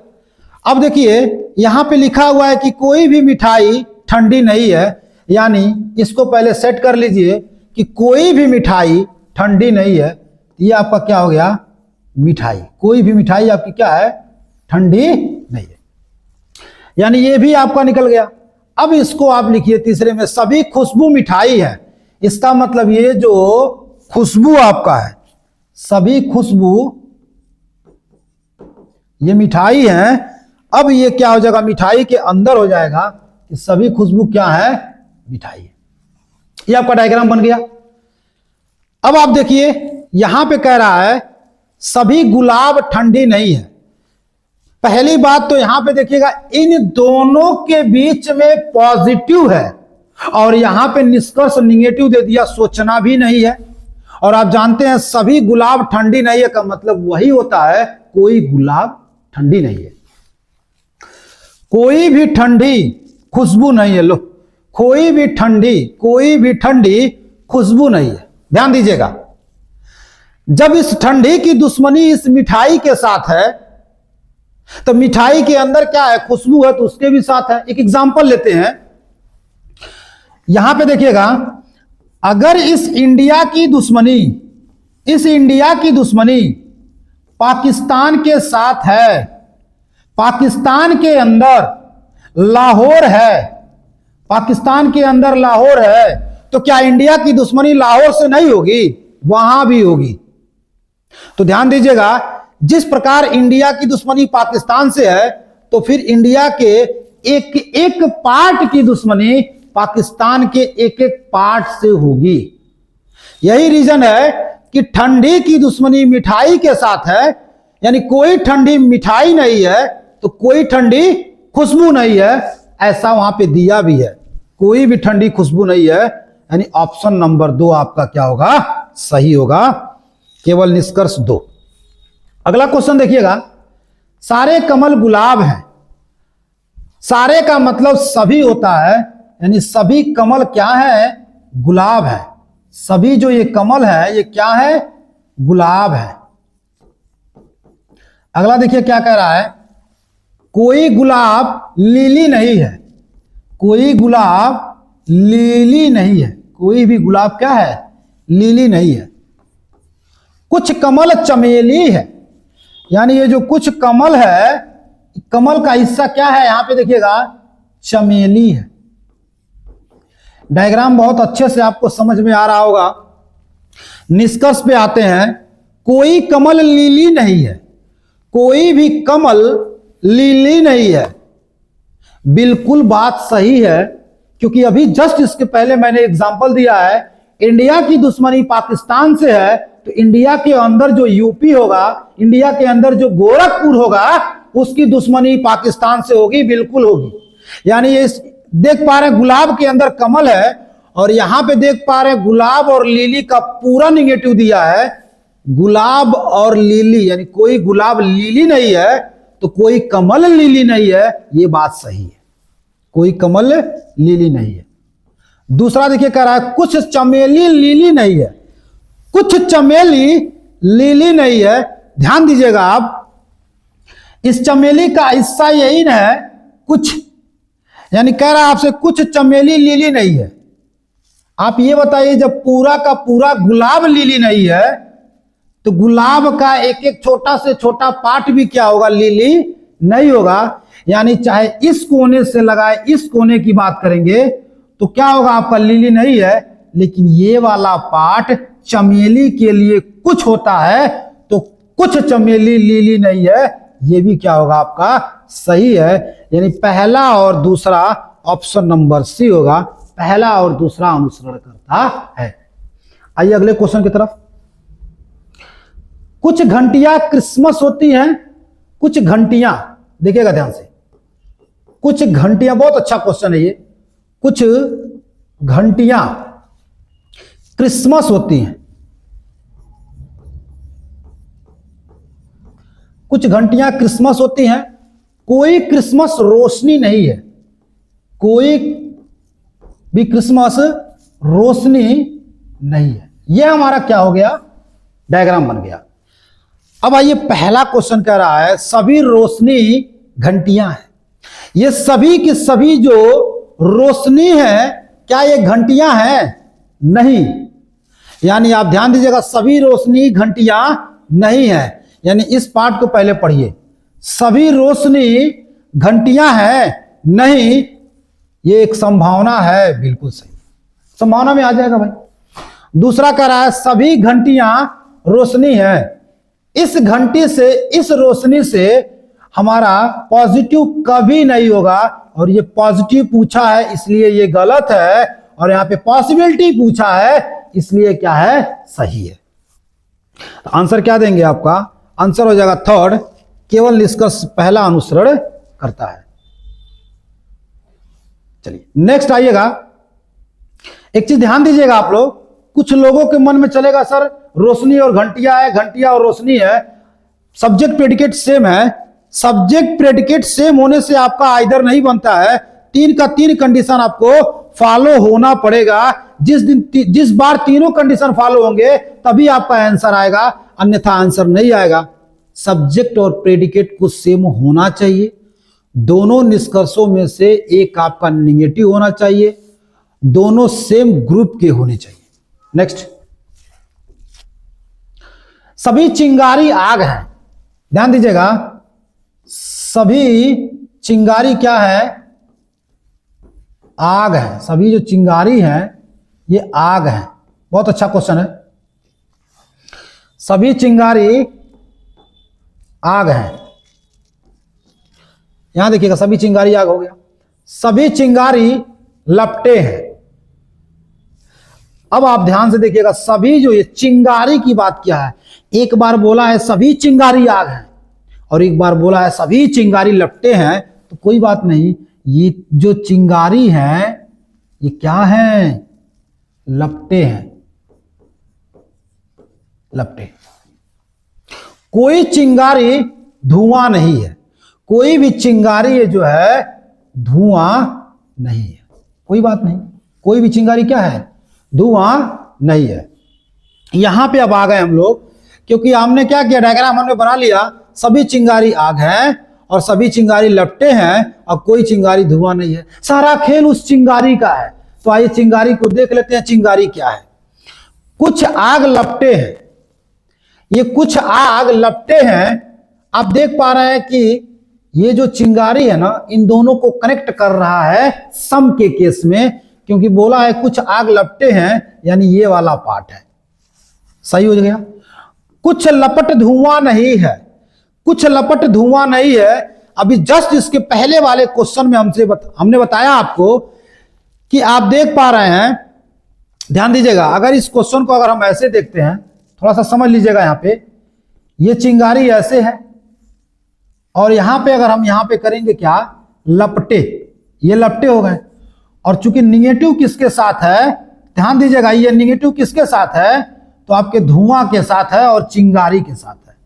अब देखिए यहां पे लिखा हुआ है कि कोई भी मिठाई ठंडी नहीं है, यानी इसको पहले सेट कर लीजिए कि कोई भी मिठाई ठंडी नहीं है। ये आपका क्या हो गया? मिठाई। कोई भी मिठाई आपकी क्या है? ठंडी नहीं है, यानी ये भी आपका निकल गया। अब इसको आप लिखिए तीसरे में, सभी खुशबू मिठाई है। इसका मतलब ये जो खुशबू आपका है, सभी खुशबू ये मिठाई है। अब ये क्या हो जाएगा? मिठाई के अंदर हो जाएगा कि सभी खुशबू क्या है? मिठाई है। ये आपका डायग्राम बन गया। अब आप देखिए यहां पे कह रहा है सभी गुलाब ठंडी नहीं है। पहली बात तो यहां पे देखिएगा, इन दोनों के बीच में पॉजिटिव है और यहां पे निष्कर्ष निगेटिव दे दिया, सोचना भी नहीं है। और आप जानते हैं सभी गुलाब ठंडी नहीं है का मतलब वही होता है कोई गुलाब ठंडी नहीं है। कोई भी ठंडी खुशबू नहीं है। लो, कोई भी ठंडी खुशबू नहीं है। ध्यान दीजिएगा, जब इस ठंडी की दुश्मनी इस मिठाई के साथ है तो मिठाई के अंदर क्या है? खुशबू है, तो उसके भी साथ है। एक एग्जांपल लेते हैं, यहां पे देखिएगा, अगर इस इंडिया की दुश्मनी पाकिस्तान के साथ है, पाकिस्तान के अंदर लाहौर है, पाकिस्तान के अंदर लाहौर है, तो क्या इंडिया की दुश्मनी लाहौर से नहीं होगी? वहां भी होगी। तो ध्यान दीजिएगा, जिस प्रकार इंडिया की दुश्मनी पाकिस्तान से है, तो फिर इंडिया के एक एक पार्ट की दुश्मनी पाकिस्तान के एक एक पार्ट से होगी। यही रीजन है कि ठंडी की दुश्मनी मिठाई के साथ है, यानी कोई ठंडी मिठाई नहीं है तो कोई ठंडी खुशबू नहीं है, ऐसा वहां पे दिया भी है, कोई भी ठंडी खुशबू नहीं है, यानी ऑप्शन नंबर 2 आपका क्या होगा, सही होगा, केवल निष्कर्ष 2। अगला क्वेश्चन देखिएगा, सारे कमल गुलाब हैं, सारे का मतलब सभी होता है, यानी सभी कमल क्या है, गुलाब है, सभी जो ये कमल है ये क्या है, गुलाब है। अगला देखिए क्या कह रहा है, कोई गुलाब लीली नहीं है, कोई गुलाब लीली नहीं है, कोई भी गुलाब क्या है, लीली नहीं है। कुछ कमल चमेली है, यानी ये जो कुछ कमल है, कमल का हिस्सा क्या है, यहां पे देखिएगा चमेली है। डायग्राम बहुत अच्छे से आपको समझ में आ रहा होगा। निष्कर्ष पे आते हैं, कोई कमल लीली नहीं है, कोई भी कमल लीली नहीं है। बिल्कुल बात सही है, क्योंकि अभी जस्ट इसके पहले मैंने एग्जांपल दिया है, इंडिया की दुश्मनी पाकिस्तान से है, तो इंडिया के अंदर जो यूपी होगा, इंडिया के अंदर जो गोरखपुर होगा, उसकी दुश्मनी पाकिस्तान से होगी, बिल्कुल होगी। यानी ये देख पा रहे हैं गुलाब के अंदर कमल है, और यहां पे देख पा रहे हैं गुलाब और लिली का पूरा निगेटिव दिया है। गुलाब और लिली, यानी कोई गुलाब लिली नहीं है तो कोई कमल लिली नहीं है, ये बात सही है, कोई कमल लिली नहीं है। दूसरा देखिए कह रहा है, कुछ चमेली लीली नहीं है, कुछ चमेली लीली नहीं है। ध्यान दीजिएगा आप, इस चमेली का हिस्सा यही ना है कुछ, यानी कह रहा है आपसे कुछ चमेली लीली नहीं है। आप ये बताइए, जब पूरा का पूरा गुलाब लीली नहीं है तो गुलाब का एक एक छोटा से छोटा पार्ट भी क्या होगा, लीली नहीं होगा। यानी चाहे इस कोने से लगाए इस कोने की बात करेंगे तो क्या होगा आपका, लीली नहीं है। लेकिन ये वाला पार्ट चमेली के लिए कुछ होता है, तो कुछ चमेली लीली नहीं है, ये भी क्या होगा आपका, सही है। यानी पहला और दूसरा ऑप्शन नंबर सी होगा, पहला और दूसरा अनुसरण करता है। आइए अगले क्वेश्चन की तरफ। कुछ घंटियां क्रिसमस होती हैं, कुछ घंटियां, देखिएगा ध्यान से, कुछ घंटियां, बहुत अच्छा क्वेश्चन है ये, कुछ घंटियां क्रिसमस होती हैं, कुछ घंटियां क्रिसमस होती हैं, कोई क्रिसमस रोशनी नहीं है, कोई भी क्रिसमस रोशनी नहीं है। यह हमारा क्या हो गया, डायग्राम बन गया। अब आइए पहला क्वेश्चन कह रहा है, सभी रोशनी घंटियां हैं। ये सभी की सभी जो रोशनी है, क्या ये घंटियां हैं, नहीं। यानी आप ध्यान दीजिएगा, सभी रोशनी घंटियां नहीं है, यानी इस पार्ट को पहले पढ़िए, सभी रोशनी घंटियां हैं नहीं, ये एक संभावना है, बिल्कुल सही, संभावना में आ जाएगा भाई। दूसरा कह रहा है, सभी घंटियां रोशनी है, इस घंटी से, इस रोशनी से हमारा पॉजिटिव कभी नहीं होगा, और ये पॉजिटिव पूछा है इसलिए ये गलत है, और यहां पे पॉसिबिलिटी पूछा है इसलिए क्या है, सही है। आंसर क्या देंगे आपका, आंसर हो जाएगा थर्ड, केवल निष्कर्ष पहला अनुसरण करता है। चलिए नेक्स्ट आइएगा। एक चीज ध्यान दीजिएगा आप लोग, कुछ लोगों के मन में चलेगा सर रोशनी और घंटियां है, घंटियां और रोशनी है, सब्जेक्ट प्रेडिकेट सेम है। सब्जेक्ट प्रेडिकेट सेम होने से आपका आइदर नहीं बनता है, 3 का 3 कंडीशन आपको फॉलो होना पड़ेगा। जिस बार तीनों कंडीशन फॉलो होंगे तभी आपका आंसर आएगा, अन्यथा आंसर नहीं आएगा। सब्जेक्ट और प्रेडिकेट को सेम होना चाहिए, दोनों निष्कर्षों में से एक आपका निगेटिव होना चाहिए, दोनों सेम ग्रुप के होने चाहिए। नेक्स्ट, सभी चिंगारी आग है, ध्यान दीजिएगा, सभी चिंगारी क्या है, आग है, सभी जो चिंगारी है ये आग है। बहुत अच्छा क्वेश्चन है, सभी चिंगारी आग है। यहां देखिएगा, सभी चिंगारी आग हो गया, सभी चिंगारी लपटे हैं। अब आप ध्यान से देखिएगा, सभी जो ये चिंगारी की बात किया है, एक बार बोला है सभी चिंगारी आग है और एक बार बोला है सभी चिंगारी लपटे हैं, तो कोई बात नहीं, ये जो चिंगारी है ये क्या है, लपटे हैं, लपटे। कोई चिंगारी धुआं नहीं है, कोई भी चिंगारी जो है धुआं नहीं है, कोई बात नहीं, कोई भी चिंगारी क्या है, धुआं नहीं है। यहां पे अब आ गए हम लोग, क्योंकि हमने क्या किया, डायग्राम हमने बना लिया, सभी चिंगारी आग है और सभी चिंगारी लपटे हैं और कोई चिंगारी धुआं नहीं है। सारा खेल उस चिंगारी का है। तो आइए चिंगारी को देख लेते हैं, चिंगारी क्या है। कुछ आग लपटे हैं, ये कुछ आग लपटे हैं। आप देख पा रहे हैं कि ये जो चिंगारी है ना, इन दोनों को कनेक्ट कर रहा है सम के केस में, क्योंकि बोला है कुछ आग लपटे हैं, यानी ये वाला पार्ट है, सही हो गया। कुछ लपट धुआं नहीं है, कुछ लपट धुआं नहीं है। अभी जस्ट इसके पहले वाले क्वेश्चन में हमने बताया आपको कि आप देख पा रहे हैं, ध्यान दीजिएगा, अगर इस क्वेश्चन को अगर हम ऐसे देखते हैं, थोड़ा सा समझ लीजिएगा, यहां पे ये चिंगारी ऐसे है और यहां पे अगर हम यहां पे करेंगे क्या, लपटे, ये लपटे हो गए। और चूंकि निगेटिव किसके साथ है, ध्यान दीजिएगा, ये निगेटिव किसके साथ है, तो आपके धुआं के साथ है और चिंगारी के साथ है।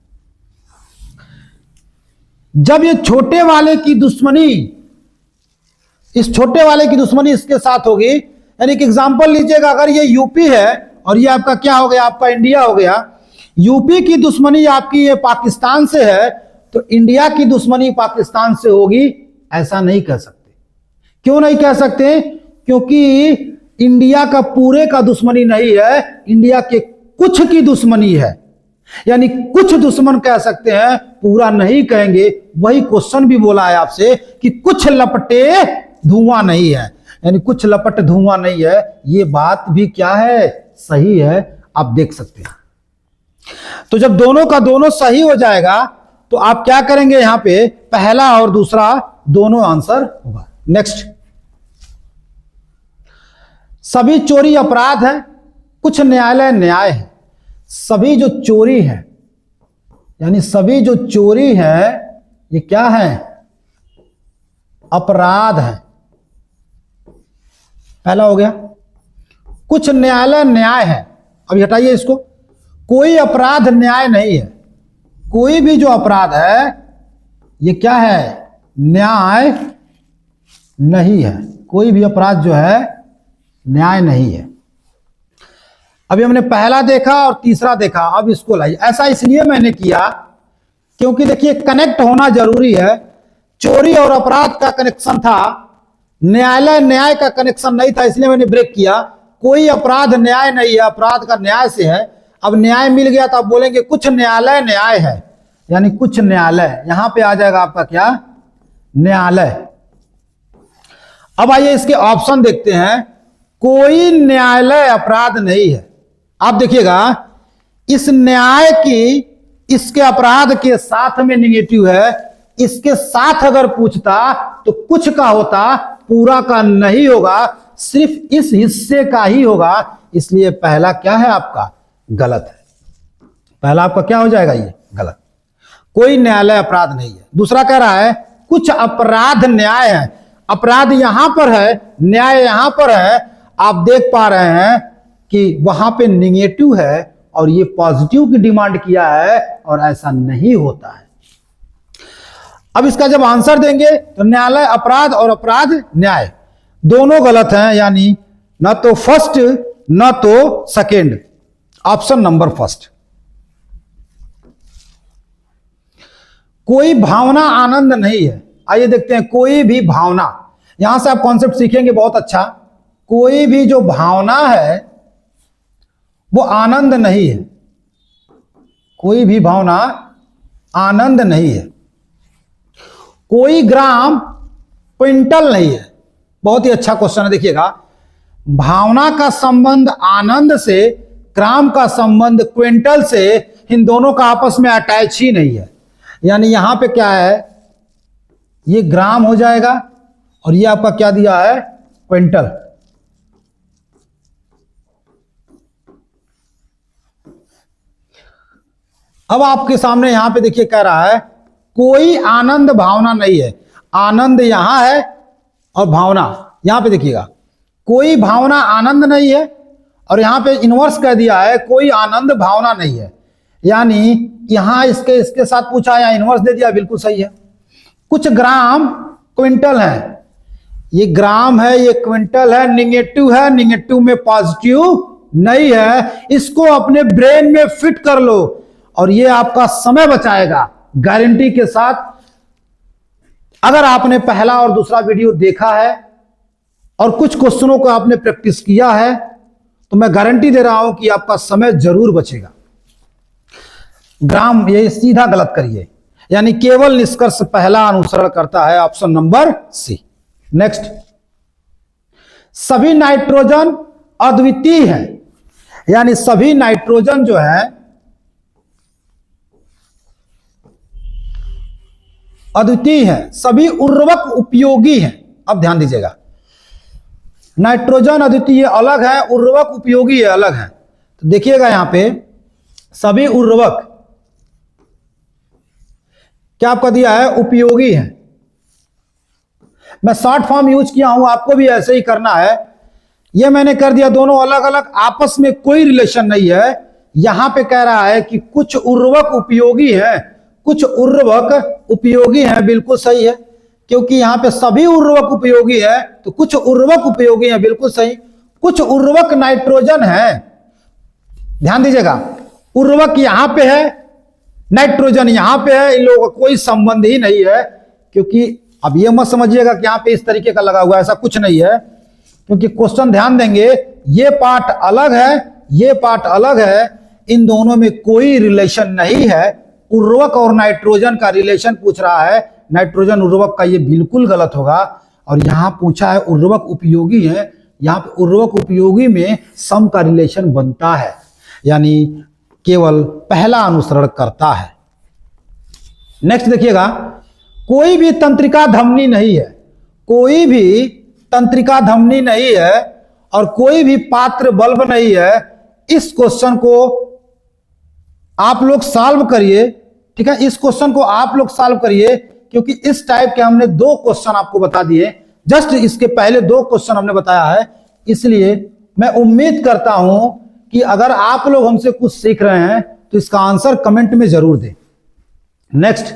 जब ये छोटे वाले की दुश्मनी, इस छोटे वाले की दुश्मनी इसके साथ होगी, यानी कि एग्जांपल लीजिएगा, अगर ये यूपी है और ये आपका क्या हो गया, आपका इंडिया हो गया, यूपी की दुश्मनी आपकी ये पाकिस्तान से है, तो इंडिया की दुश्मनी पाकिस्तान से होगी, ऐसा नहीं कह सकते। क्यों नहीं कह सकते, क्योंकि इंडिया का पूरे का दुश्मनी नहीं है, इंडिया के कुछ की दुश्मनी है, यानी कुछ दुश्मन कह सकते हैं, पूरा नहीं कहेंगे। वही क्वेश्चन भी बोला है आपसे कि कुछ लपटे धुआं नहीं है, यानी कुछ लपट धुआं नहीं है। ये बात भी क्या है, सही है, आप देख सकते हैं। तो जब दोनों का दोनों सही हो जाएगा तो आप क्या करेंगे, यहां पे पहला और दूसरा दोनों आंसर होगा। नेक्स्ट, सभी चोरी अपराध है, कुछ न्यायालय न्याय है। सभी जो चोरी है, यानी सभी जो चोरी है, ये क्या है, अपराध है, पहला हो गया। कुछ न्यायालय न्याय है, अभी हटाइए इसको, कोई अपराध न्याय नहीं है। कोई भी जो अपराध है ये क्या है, न्याय नहीं है। कोई भी अपराध जो है न्याय नहीं है। अभी हमने पहला देखा और तीसरा देखा, अब इसको लाइए। ऐसा इसलिए मैंने किया क्योंकि देखिए कनेक्ट होना जरूरी है। चोरी और अपराध का कनेक्शन था, न्यायालय न्याय का कनेक्शन नहीं था, इसलिए मैंने ब्रेक किया। कोई अपराध न्याय नहीं है, अपराध का न्याय से है। अब न्याय मिल गया तो आप बोलेंगे कुछ न्यायालय न्याय है, यानी कुछ न्यायालय, यहां पे आ जाएगा आपका क्या, न्यायालय। अब आइए इसके ऑप्शन देखते हैं। कोई न्यायालय अपराध नहीं है। आप देखिएगा, इस न्याय की इसके अपराध के साथ में निगेटिव है, इसके साथ अगर पूछता तो कुछ का होता, पूरा का नहीं होगा, सिर्फ इस हिस्से का ही होगा। इसलिए पहला क्या है आपका, गलत है। पहला आपका क्या हो जाएगा, ये गलत। कोई न्यायालय अपराध नहीं है। दूसरा कह रहा है कुछ अपराध न्याय है। अपराध यहां पर है, न्याय यहां पर है। आप देख पा रहे हैं कि वहां पे निगेटिव है और ये पॉजिटिव की डिमांड किया है, और ऐसा नहीं होता है। अब इसका जब आंसर देंगे तो न्यायालय अपराध और अपराध न्याय दोनों गलत हैं, यानी ना तो फर्स्ट ना तो सेकेंड, ऑप्शन नंबर फर्स्ट। कोई भावना आनंद नहीं है। आइए देखते हैं, कोई भी भावना, यहां से आप कॉन्सेप्ट सीखेंगे बहुत अच्छा। कोई भी जो भावना है वो आनंद नहीं है। कोई भी भावना आनंद नहीं है। कोई ग्राम क्विंटल नहीं है। बहुत ही अच्छा क्वेश्चन है, देखिएगा। भावना का संबंध आनंद से, ग्राम का संबंध क्विंटल से, इन दोनों का आपस में अटैच ही नहीं है। यानी यहां पे क्या है, ये ग्राम हो जाएगा और ये आपका क्या दिया है, क्विंटल। अब आपके सामने यहां पे देखिए कह रहा है कोई आनंद भावना नहीं है। आनंद यहां है और भावना यहां पे देखिएगा, कोई भावना आनंद नहीं है, और यहां पे इनवर्स कह दिया है कोई आनंद भावना नहीं है। यानी यहां इसके साथ पूछा है, इनवर्स दे दिया, बिल्कुल सही है। कुछ ग्राम क्विंटल है, ये ग्राम है, ये क्विंटल है, निगेटिव है, निगेटिव में पॉजिटिव नहीं है। इसको अपने ब्रेन में फिट कर लो और ये आपका समय बचाएगा गारंटी के साथ। अगर आपने पहला और दूसरा वीडियो देखा है और कुछ क्वेश्चनों को आपने प्रैक्टिस किया है तो मैं गारंटी दे रहा हूं कि आपका समय जरूर बचेगा। ग्राम ये सीधा गलत करिए, यानी केवल निष्कर्ष पहला अनुसरण करता है, ऑप्शन नंबर सी। नेक्स्ट, सभी नाइट्रोजन अद्वितीय है, यानी सभी नाइट्रोजन जो है अद्वितीय है, सभी उर्वरक उपयोगी हैं। अब ध्यान दीजिएगा, नाइट्रोजन अद्वितीय अलग है, उर्वरक उपयोगी अलग है। तो देखिएगा यहां पे सभी उर्वरक क्या आपका दिया है, उपयोगी है। मैं शॉर्ट फॉर्म यूज किया हूं, आपको भी ऐसे ही करना है। यह मैंने कर दिया, दोनों अलग अलग, आपस में कोई रिलेशन नहीं है। यहां पे कह रहा है कि कुछ उर्वरक उपयोगी है, कुछ उर्वरक उपयोगी है, बिल्कुल सही है, क्योंकि यहां पे सभी उर्वरक उपयोगी है तो कुछ उर्वरक उपयोगी है, बिल्कुल सही। कुछ उर्वरक नाइट्रोजन है, ध्यान दीजिएगा, उर्वरक यहां पे है, नाइट्रोजन यहां पे है, इन लोगों का कोई संबंध ही नहीं है। क्योंकि अब ये मत समझिएगा कि यहां पे इस तरीके का लगा हुआ है, ऐसा कुछ नहीं है। क्योंकि क्वेश्चन ध्यान देंगे, ये पार्ट अलग है, ये पार्ट अलग है, इन दोनों में कोई रिलेशन नहीं है। उर्वरक और नाइट्रोजन का रिलेशन पूछ रहा है, नाइट्रोजन उर्वरक का, ये बिल्कुल गलत होगा। और यहां पूछा है उर्वरक उपयोगी है, यहां पे उर्वरक उपयोगी में सम का रिलेशन बनता है, यानी केवल पहला अनुसरण करता है। नेक्स्ट देखिएगा, कोई भी तंत्रिका धमनी नहीं है, कोई भी तंत्रिका धमनी नहीं है और कोई भी पात्र बल्ब नहीं है। इस क्वेश्चन को आप लोग सॉल्व करिए, ठीक है, इस क्वेश्चन को आप लोग सॉल्व करिए, क्योंकि इस टाइप के हमने दो क्वेश्चन आपको बता दिए, जस्ट इसके पहले दो क्वेश्चन हमने बताया है। इसलिए मैं उम्मीद करता हूं कि अगर आप लोग हमसे कुछ सीख रहे हैं तो इसका आंसर कमेंट में जरूर दें। नेक्स्ट,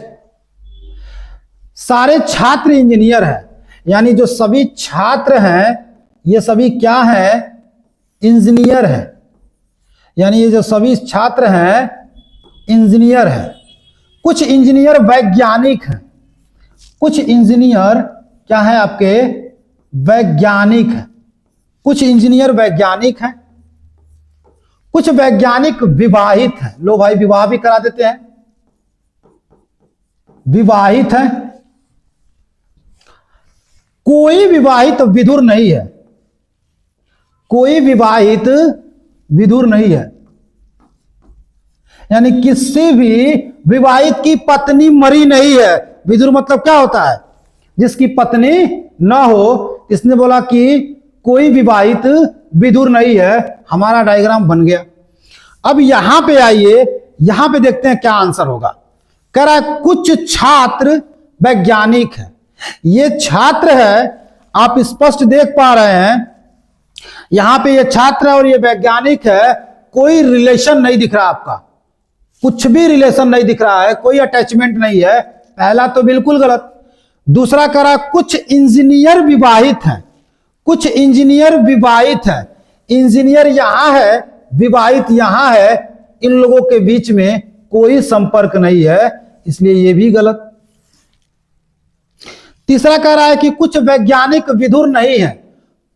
सारे छात्र इंजीनियर हैं, यानी जो सभी छात्र हैं ये सभी क्या हैं, इंजीनियर हैं। यानी ये जो सभी छात्र हैं इंजीनियर हैं। कुछ इंजीनियर वैज्ञानिक हैं, कुछ इंजीनियर क्या है आपके, वैज्ञानिक हैं। कुछ इंजीनियर वैज्ञानिक हैं, कुछ वैज्ञानिक विवाहित हैं। लो भाई, विवाह भी करा देते हैं, विवाहित हैं। कोई विवाहित विधुर नहीं है, कोई विवाहित विधुर नहीं है, यानी किसी भी विवाहित की पत्नी मरी नहीं है। विधुर मतलब क्या होता है, जिसकी पत्नी ना हो। इसने बोला कि कोई विवाहित विधुर नहीं है, हमारा डायग्राम बन गया। अब यहां पे आइए, यहां पे देखते हैं क्या आंसर होगा। कह रहा है कुछ छात्र वैज्ञानिक है, ये छात्र है, आप स्पष्ट देख पा रहे हैं यहां पे ये छात्र है और ये वैज्ञानिक है। कोई रिलेशन नहीं दिख रहा आपका, कुछ भी रिलेशन नहीं दिख रहा है, कोई अटैचमेंट नहीं है। पहला तो बिल्कुल गलत। दूसरा कह रहा कुछ इंजीनियर विवाहित हैं, कुछ इंजीनियर विवाहित हैं। इंजीनियर यहां है, विवाहित यहां है, इन लोगों के बीच में कोई संपर्क नहीं है, इसलिए यह भी गलत। तीसरा कह रहा है कि कुछ वैज्ञानिक विधुर नहीं है,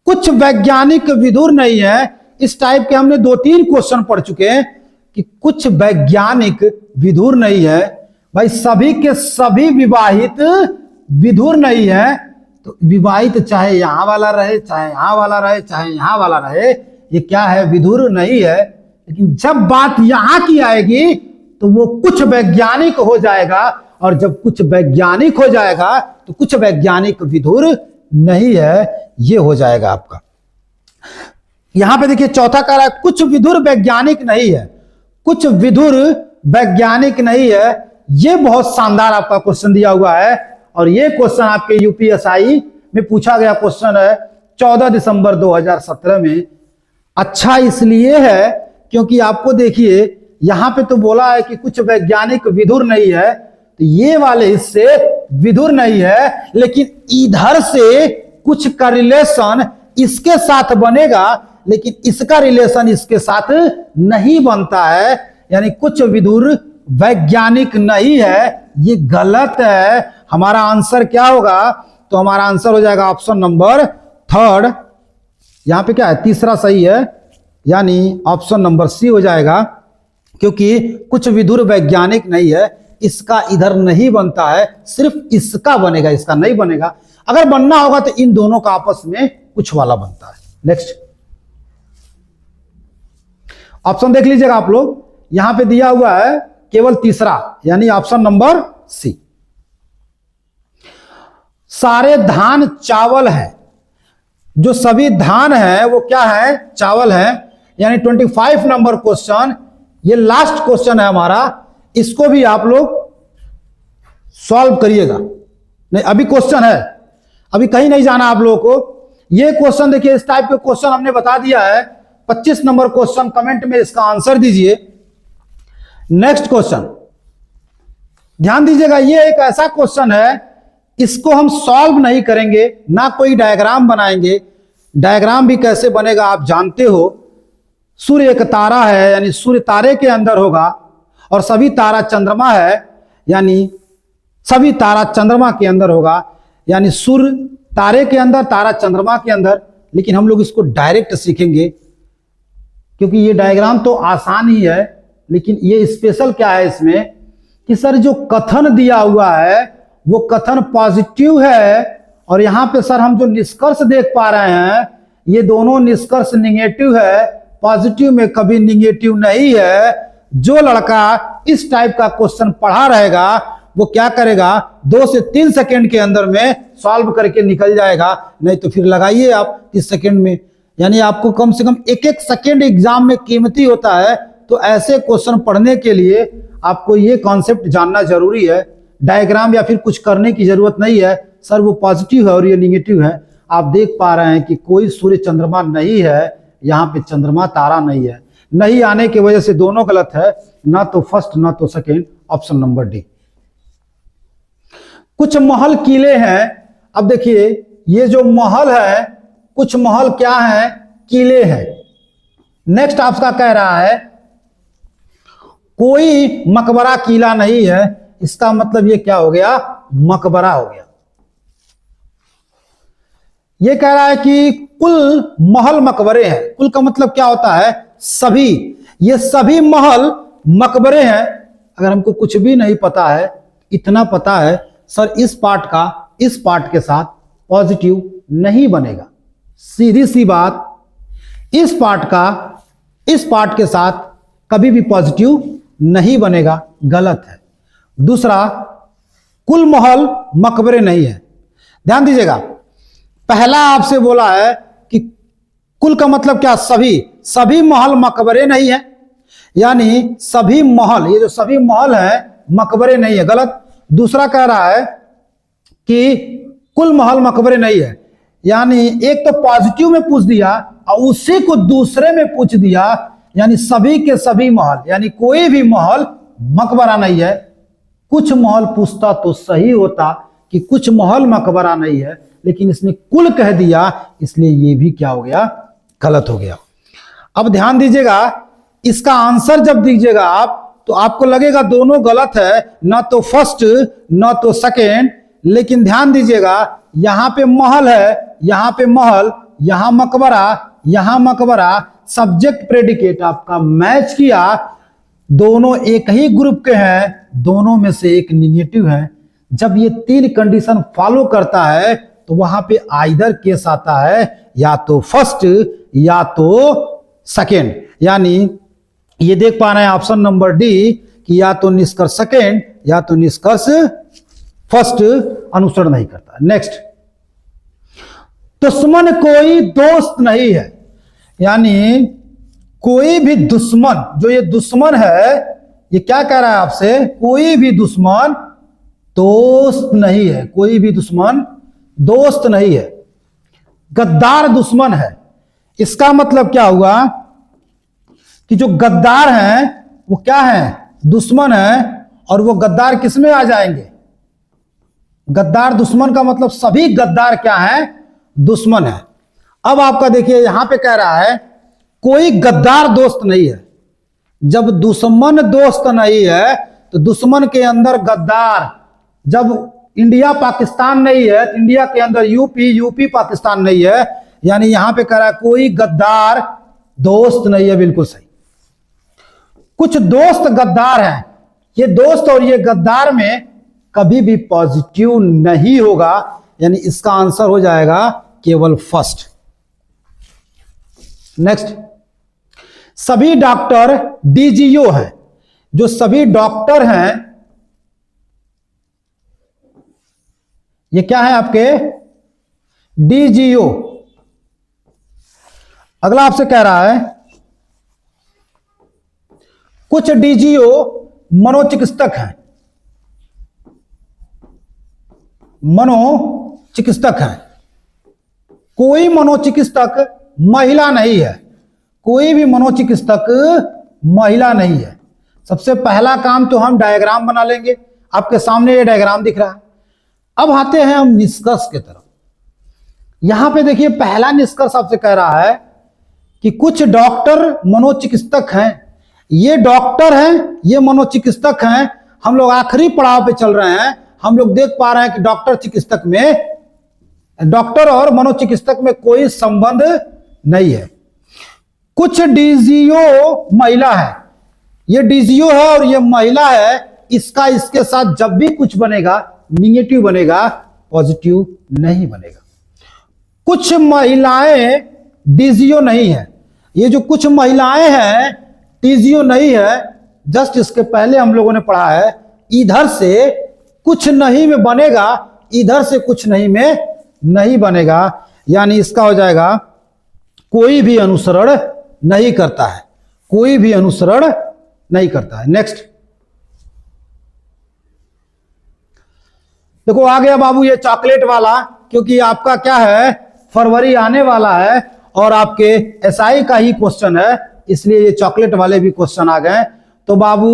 कुछ वैज्ञानिक विधुर नहीं है। इस टाइप के हमने 2-3 क्वेश्चन पढ़ चुके हैं कि कुछ वैज्ञानिक विधुर नहीं है। भाई सभी के सभी विवाहित विधुर नहीं है, तो विवाहित चाहे यहां वाला रहे, चाहे यहां वाला रहे, चाहे यहां वाला रहे, ये क्या है, विधुर नहीं है। लेकिन जब बात यहां की आएगी तो वो कुछ वैज्ञानिक हो जाएगा, और जब कुछ वैज्ञानिक हो जाएगा तो कुछ वैज्ञानिक विधुर नहीं है, ये हो जाएगा आपका। यहां पे देखिए चौथा कह रहा है कुछ विधुर वैज्ञानिक नहीं है, कुछ विधुर वैज्ञानिक नहीं है। ये बहुत शानदार आपका क्वेश्चन दिया हुआ है और ये क्वेश्चन आपके यूपीएसआई में पूछा गया क्वेश्चन है 14 दिसंबर 2017 में। अच्छा इसलिए है क्योंकि आपको देखिए यहां पे तो बोला है कि कुछ वैज्ञानिक विधुर नहीं है, तो ये वाले हिस्से विधुर नहीं है, लेकिन इधर से कुछ का रिलेशन इसके साथ बनेगा, लेकिन इसका रिलेशन इसके साथ नहीं बनता है, यानी कुछ विधुर वैज्ञानिक नहीं है। ये गलत है। हमारा आंसर क्या होगा? तो हमारा आंसर हो जाएगा ऑप्शन नंबर 3। यहां पे क्या है? तीसरा सही है, यानी ऑप्शन नंबर सी हो जाएगा, क्योंकि कुछ विधुर वैज्ञानिक नहीं है, इसका इधर नहीं बनता है, सिर्फ इसका बनेगा, इसका नहीं बनेगा। अगर बनना होगा तो इन दोनों का आपस में कुछ वाला बनता है। नेक्स्ट ऑप्शन देख लीजिएगा आप लोग, यहां पे दिया हुआ है केवल तीसरा, यानी ऑप्शन नंबर सी। सारे धान चावल है, जो सभी धान है वो क्या है? चावल है, यानी 25 नंबर क्वेश्चन, ये लास्ट क्वेश्चन है हमारा, इसको भी आप लोग सॉल्व करिएगा। नहीं अभी क्वेश्चन है, अभी कहीं नहीं जाना आप लोगों को। ये क्वेश्चन देखिए, इस टाइप के क्वेश्चन हमने बता दिया है। 25 नंबर क्वेश्चन, कमेंट में इसका आंसर दीजिए। नेक्स्ट क्वेश्चन ध्यान दीजिएगा, ये एक ऐसा क्वेश्चन है, इसको हम सॉल्व नहीं करेंगे, ना कोई डायग्राम बनाएंगे। डायग्राम भी कैसे बनेगा आप जानते हो। सूर्य एक तारा है, यानी सूर्य तारे के अंदर होगा, और सभी तारा चंद्रमा है, यानी सभी तारा चंद्रमा के अंदर होगा, यानी सूर्य तारे के अंदर, तारा चंद्रमा के अंदर। लेकिन हम लोग इसको डायरेक्ट सीखेंगे, क्योंकि ये डायग्राम तो आसान ही है, लेकिन ये स्पेशल क्या है इसमें कि सर जो कथन दिया हुआ है वो कथन पॉजिटिव है, और यहां पे सर हम जो निष्कर्ष देख पा रहे हैं ये दोनों निष्कर्ष निगेटिव है, पॉजिटिव में कभी निगेटिव नहीं है। जो लड़का इस टाइप का क्वेश्चन पढ़ा रहेगा वो क्या करेगा? 2 से 3 सेकंड के अंदर में सॉल्व करके निकल जाएगा, नहीं तो फिर लगाइए आप 30 सेकंड में, यानी आपको कम से कम 1-1 सेकंड एग्जाम में कीमती होता है। तो ऐसे क्वेश्चन पढ़ने के लिए आपको ये कॉन्सेप्ट जानना जरूरी है। डायग्राम या फिर कुछ करने की जरूरत नहीं है। सर वो पॉजिटिव है और ये निगेटिव है। आप देख पा रहे हैं कि कोई सूर्य चंद्रमा नहीं है, यहाँ पे चंद्रमा तारा नहीं है। नहीं आने की वजह से दोनों गलत है, ना तो फर्स्ट ना तो सेकेंड, ऑप्शन नंबर डी। कुछ महल किले हैं। अब देखिए ये जो महल है, कुछ महल क्या है? किले हैं। नेक्स्ट आपका कह रहा है कोई मकबरा किला नहीं है, इसका मतलब ये क्या हो गया? मकबरा हो गया। ये कह रहा है कि कुल महल मकबरे हैं। कुल का मतलब क्या होता है? सभी। ये सभी महल मकबरे हैं। अगर हमको कुछ भी नहीं पता है, इतना पता है सर इस पार्ट का इस पार्ट के साथ पॉजिटिव नहीं बनेगा, सीधी सी बात, इस पार्ट का इस पार्ट के साथ कभी भी पॉजिटिव नहीं बनेगा, गलत है। दूसरा, कुल महल मकबरे नहीं है। ध्यान दीजिएगा, पहला आपसे बोला है कि कुल का मतलब क्या? सभी। सभी महल मकबरे नहीं है, यानी सभी महल, ये जो सभी महल है मकबरे नहीं है, गलत। दूसरा कह रहा है कि कुल महल मकबरे नहीं है, यानी एक तो पॉजिटिव में पूछ दिया और उसी को दूसरे में पूछ दिया, यानी सभी के सभी महल, यानी कोई भी महल मकबरा नहीं है। कुछ महल पूछता तो सही होता कि कुछ महल मकबरा नहीं है, लेकिन इसने कुल कह दिया, इसलिए ये भी क्या हो गया? गलत हो गया। अब ध्यान दीजिएगा, इसका आंसर जब दीजिएगा आप तो आपको लगेगा दोनों गलत है, ना तो फर्स्ट ना तो सेकेंड। लेकिन ध्यान दीजिएगा, यहां पे महल है, यहां पे महल, यहां मकबरा, यहां मकबरा, सब्जेक्ट प्रेडिकेट आपका मैच किया, दोनों एक ही ग्रुप के हैं, दोनों में से एक निगेटिव है। जब ये 3 कंडीशन फॉलो करता है तो वहां पे आइदर केस आता है, या तो फर्स्ट या तो सेकेंड। यानी ये देख पा रहे हैं ऑप्शन नंबर डी कि या तो निष्कर्ष सेकेंड या तो निष्कर्ष फर्स्ट अनुसरण नहीं करता। नेक्स्ट, दुश्मन कोई दोस्त नहीं है, यानी कोई भी दुश्मन, जो ये दुश्मन है ये क्या कह रहा है आपसे, कोई भी दुश्मन दोस्त नहीं है, कोई भी दुश्मन दोस्त नहीं है, गद्दार दुश्मन है। इसका मतलब क्या हुआ कि जो गद्दार हैं वो क्या है, दुश्मन है। और वो गद्दार किस में आ जाएंगे, गद्दार दुश्मन का मतलब सभी गद्दार क्या है, दुश्मन है। अब आपका देखिए यहां पे कह रहा है कोई गद्दार दोस्त नहीं है। जब दुश्मन दोस्त नहीं है तो दुश्मन के अंदर गद्दार, जब इंडिया पाकिस्तान नहीं है तो इंडिया के अंदर यूपी, यूपी पाकिस्तान नहीं है, यानी यहां पे कह रहा है कोई गद्दार दोस्त नहीं है। बिल्कुल सही। कुछ दोस्त गद्दार हैं, ये दोस्त और ये गद्दार में कभी भी पॉजिटिव नहीं होगा, यानी इसका आंसर हो जाएगा केवल फर्स्ट। नेक्स्ट, सभी डॉक्टर डीजीओ हैं। जो सभी डॉक्टर हैं ये क्या है आपके, डीजीओ। अगला आपसे कह रहा है कुछ डीजीओ मनोचिकित्सक हैं, मनोचिकित्सक हैं। कोई मनोचिकित्सक महिला नहीं है, कोई भी मनोचिकित्सक महिला नहीं है। सबसे पहला काम तो हम डायग्राम बना लेंगे, आपके सामने ये डायग्राम दिख रहा है। अब आते हैं हम निष्कर्ष की तरफ। यहां पे देखिए पहला निष्कर्ष आपसे कह रहा है कि कुछ डॉक्टर मनोचिकित्सक हैं, ये डॉक्टर हैं, ये मनोचिकित्सक हैं। हम लोग आखिरी पड़ाव पे चल रहे हैं, हम लोग देख पा रहे हैं कि डॉक्टर चिकित्सक में, डॉक्टर और मनोचिकित्सक में कोई संबंध नहीं है। कुछ डीजीओ महिला है, ये डीजीओ है और ये महिला है, इसका इसके साथ जब भी कुछ बनेगा निगेटिव बनेगा, पॉजिटिव नहीं बनेगा। कुछ महिलाएं डीजीओ नहीं है, ये जो कुछ महिलाएं हैं डीजीओ नहीं है। जस्ट इसके पहले हम लोगों ने पढ़ा है इधर से कुछ नहीं में बनेगा, इधर से कुछ नहीं में नहीं बनेगा, यानी इसका हो जाएगा कोई भी अनुसरण नहीं करता है, कोई भी अनुसरण नहीं करता है। नेक्स्ट देखो आ गया बाबू ये चॉकलेट वाला, क्योंकि आपका क्या है फरवरी आने वाला है और आपके एसआई का ही क्वेश्चन है, इसलिए ये चॉकलेट वाले भी क्वेश्चन आ गए। तो बाबू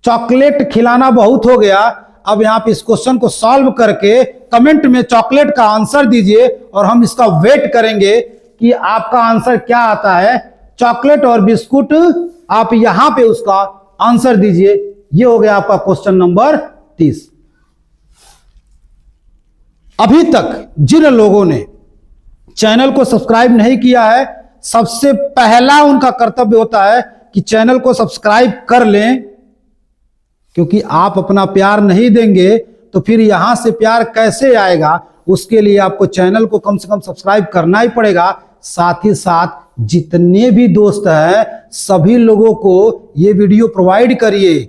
चॉकलेट खिलाना बहुत हो गया, अब यहां पे इस क्वेश्चन को सॉल्व करके कमेंट में चॉकलेट का आंसर दीजिए और हम इसका वेट करेंगे कि आपका आंसर क्या आता है। चॉकलेट और बिस्कुट आप यहां पे उसका आंसर दीजिए। ये हो गया आपका क्वेश्चन नंबर 30। अभी तक जिन लोगों ने चैनल को सब्सक्राइब नहीं किया है, सबसे पहला उनका कर्तव्य होता है कि चैनल को सब्सक्राइब कर लें, क्योंकि आप अपना प्यार नहीं देंगे तो फिर यहां से प्यार कैसे आएगा। उसके लिए आपको चैनल को कम से कम सब्सक्राइब करना ही पड़ेगा। साथ ही साथ जितने भी दोस्त हैं सभी लोगों को ये वीडियो प्रोवाइड करिए,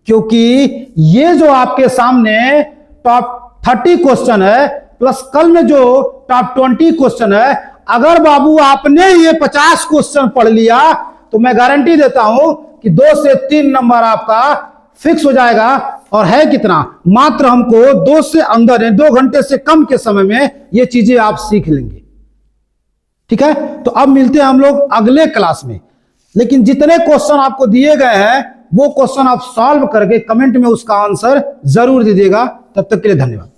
क्योंकि ये जो आपके सामने टॉप 30 क्वेश्चन है प्लस कल में जो टॉप 20 क्वेश्चन है, अगर बाबू आपने ये 50 क्वेश्चन पढ़ लिया तो मैं गारंटी देता हूं कि 2 से 3 नंबर आपका फिक्स हो जाएगा। और है कितना, मात्र हमको 2 से अंदर 2 घंटे से कम के समय में ये चीजें आप सीख लेंगे। ठीक है, तो अब मिलते हैं हम लोग अगले क्लास में। लेकिन जितने क्वेश्चन आपको दिए गए हैं वो क्वेश्चन आप सॉल्व करके कमेंट में उसका आंसर जरूर दीजिएगा। तब तक के लिए धन्यवाद।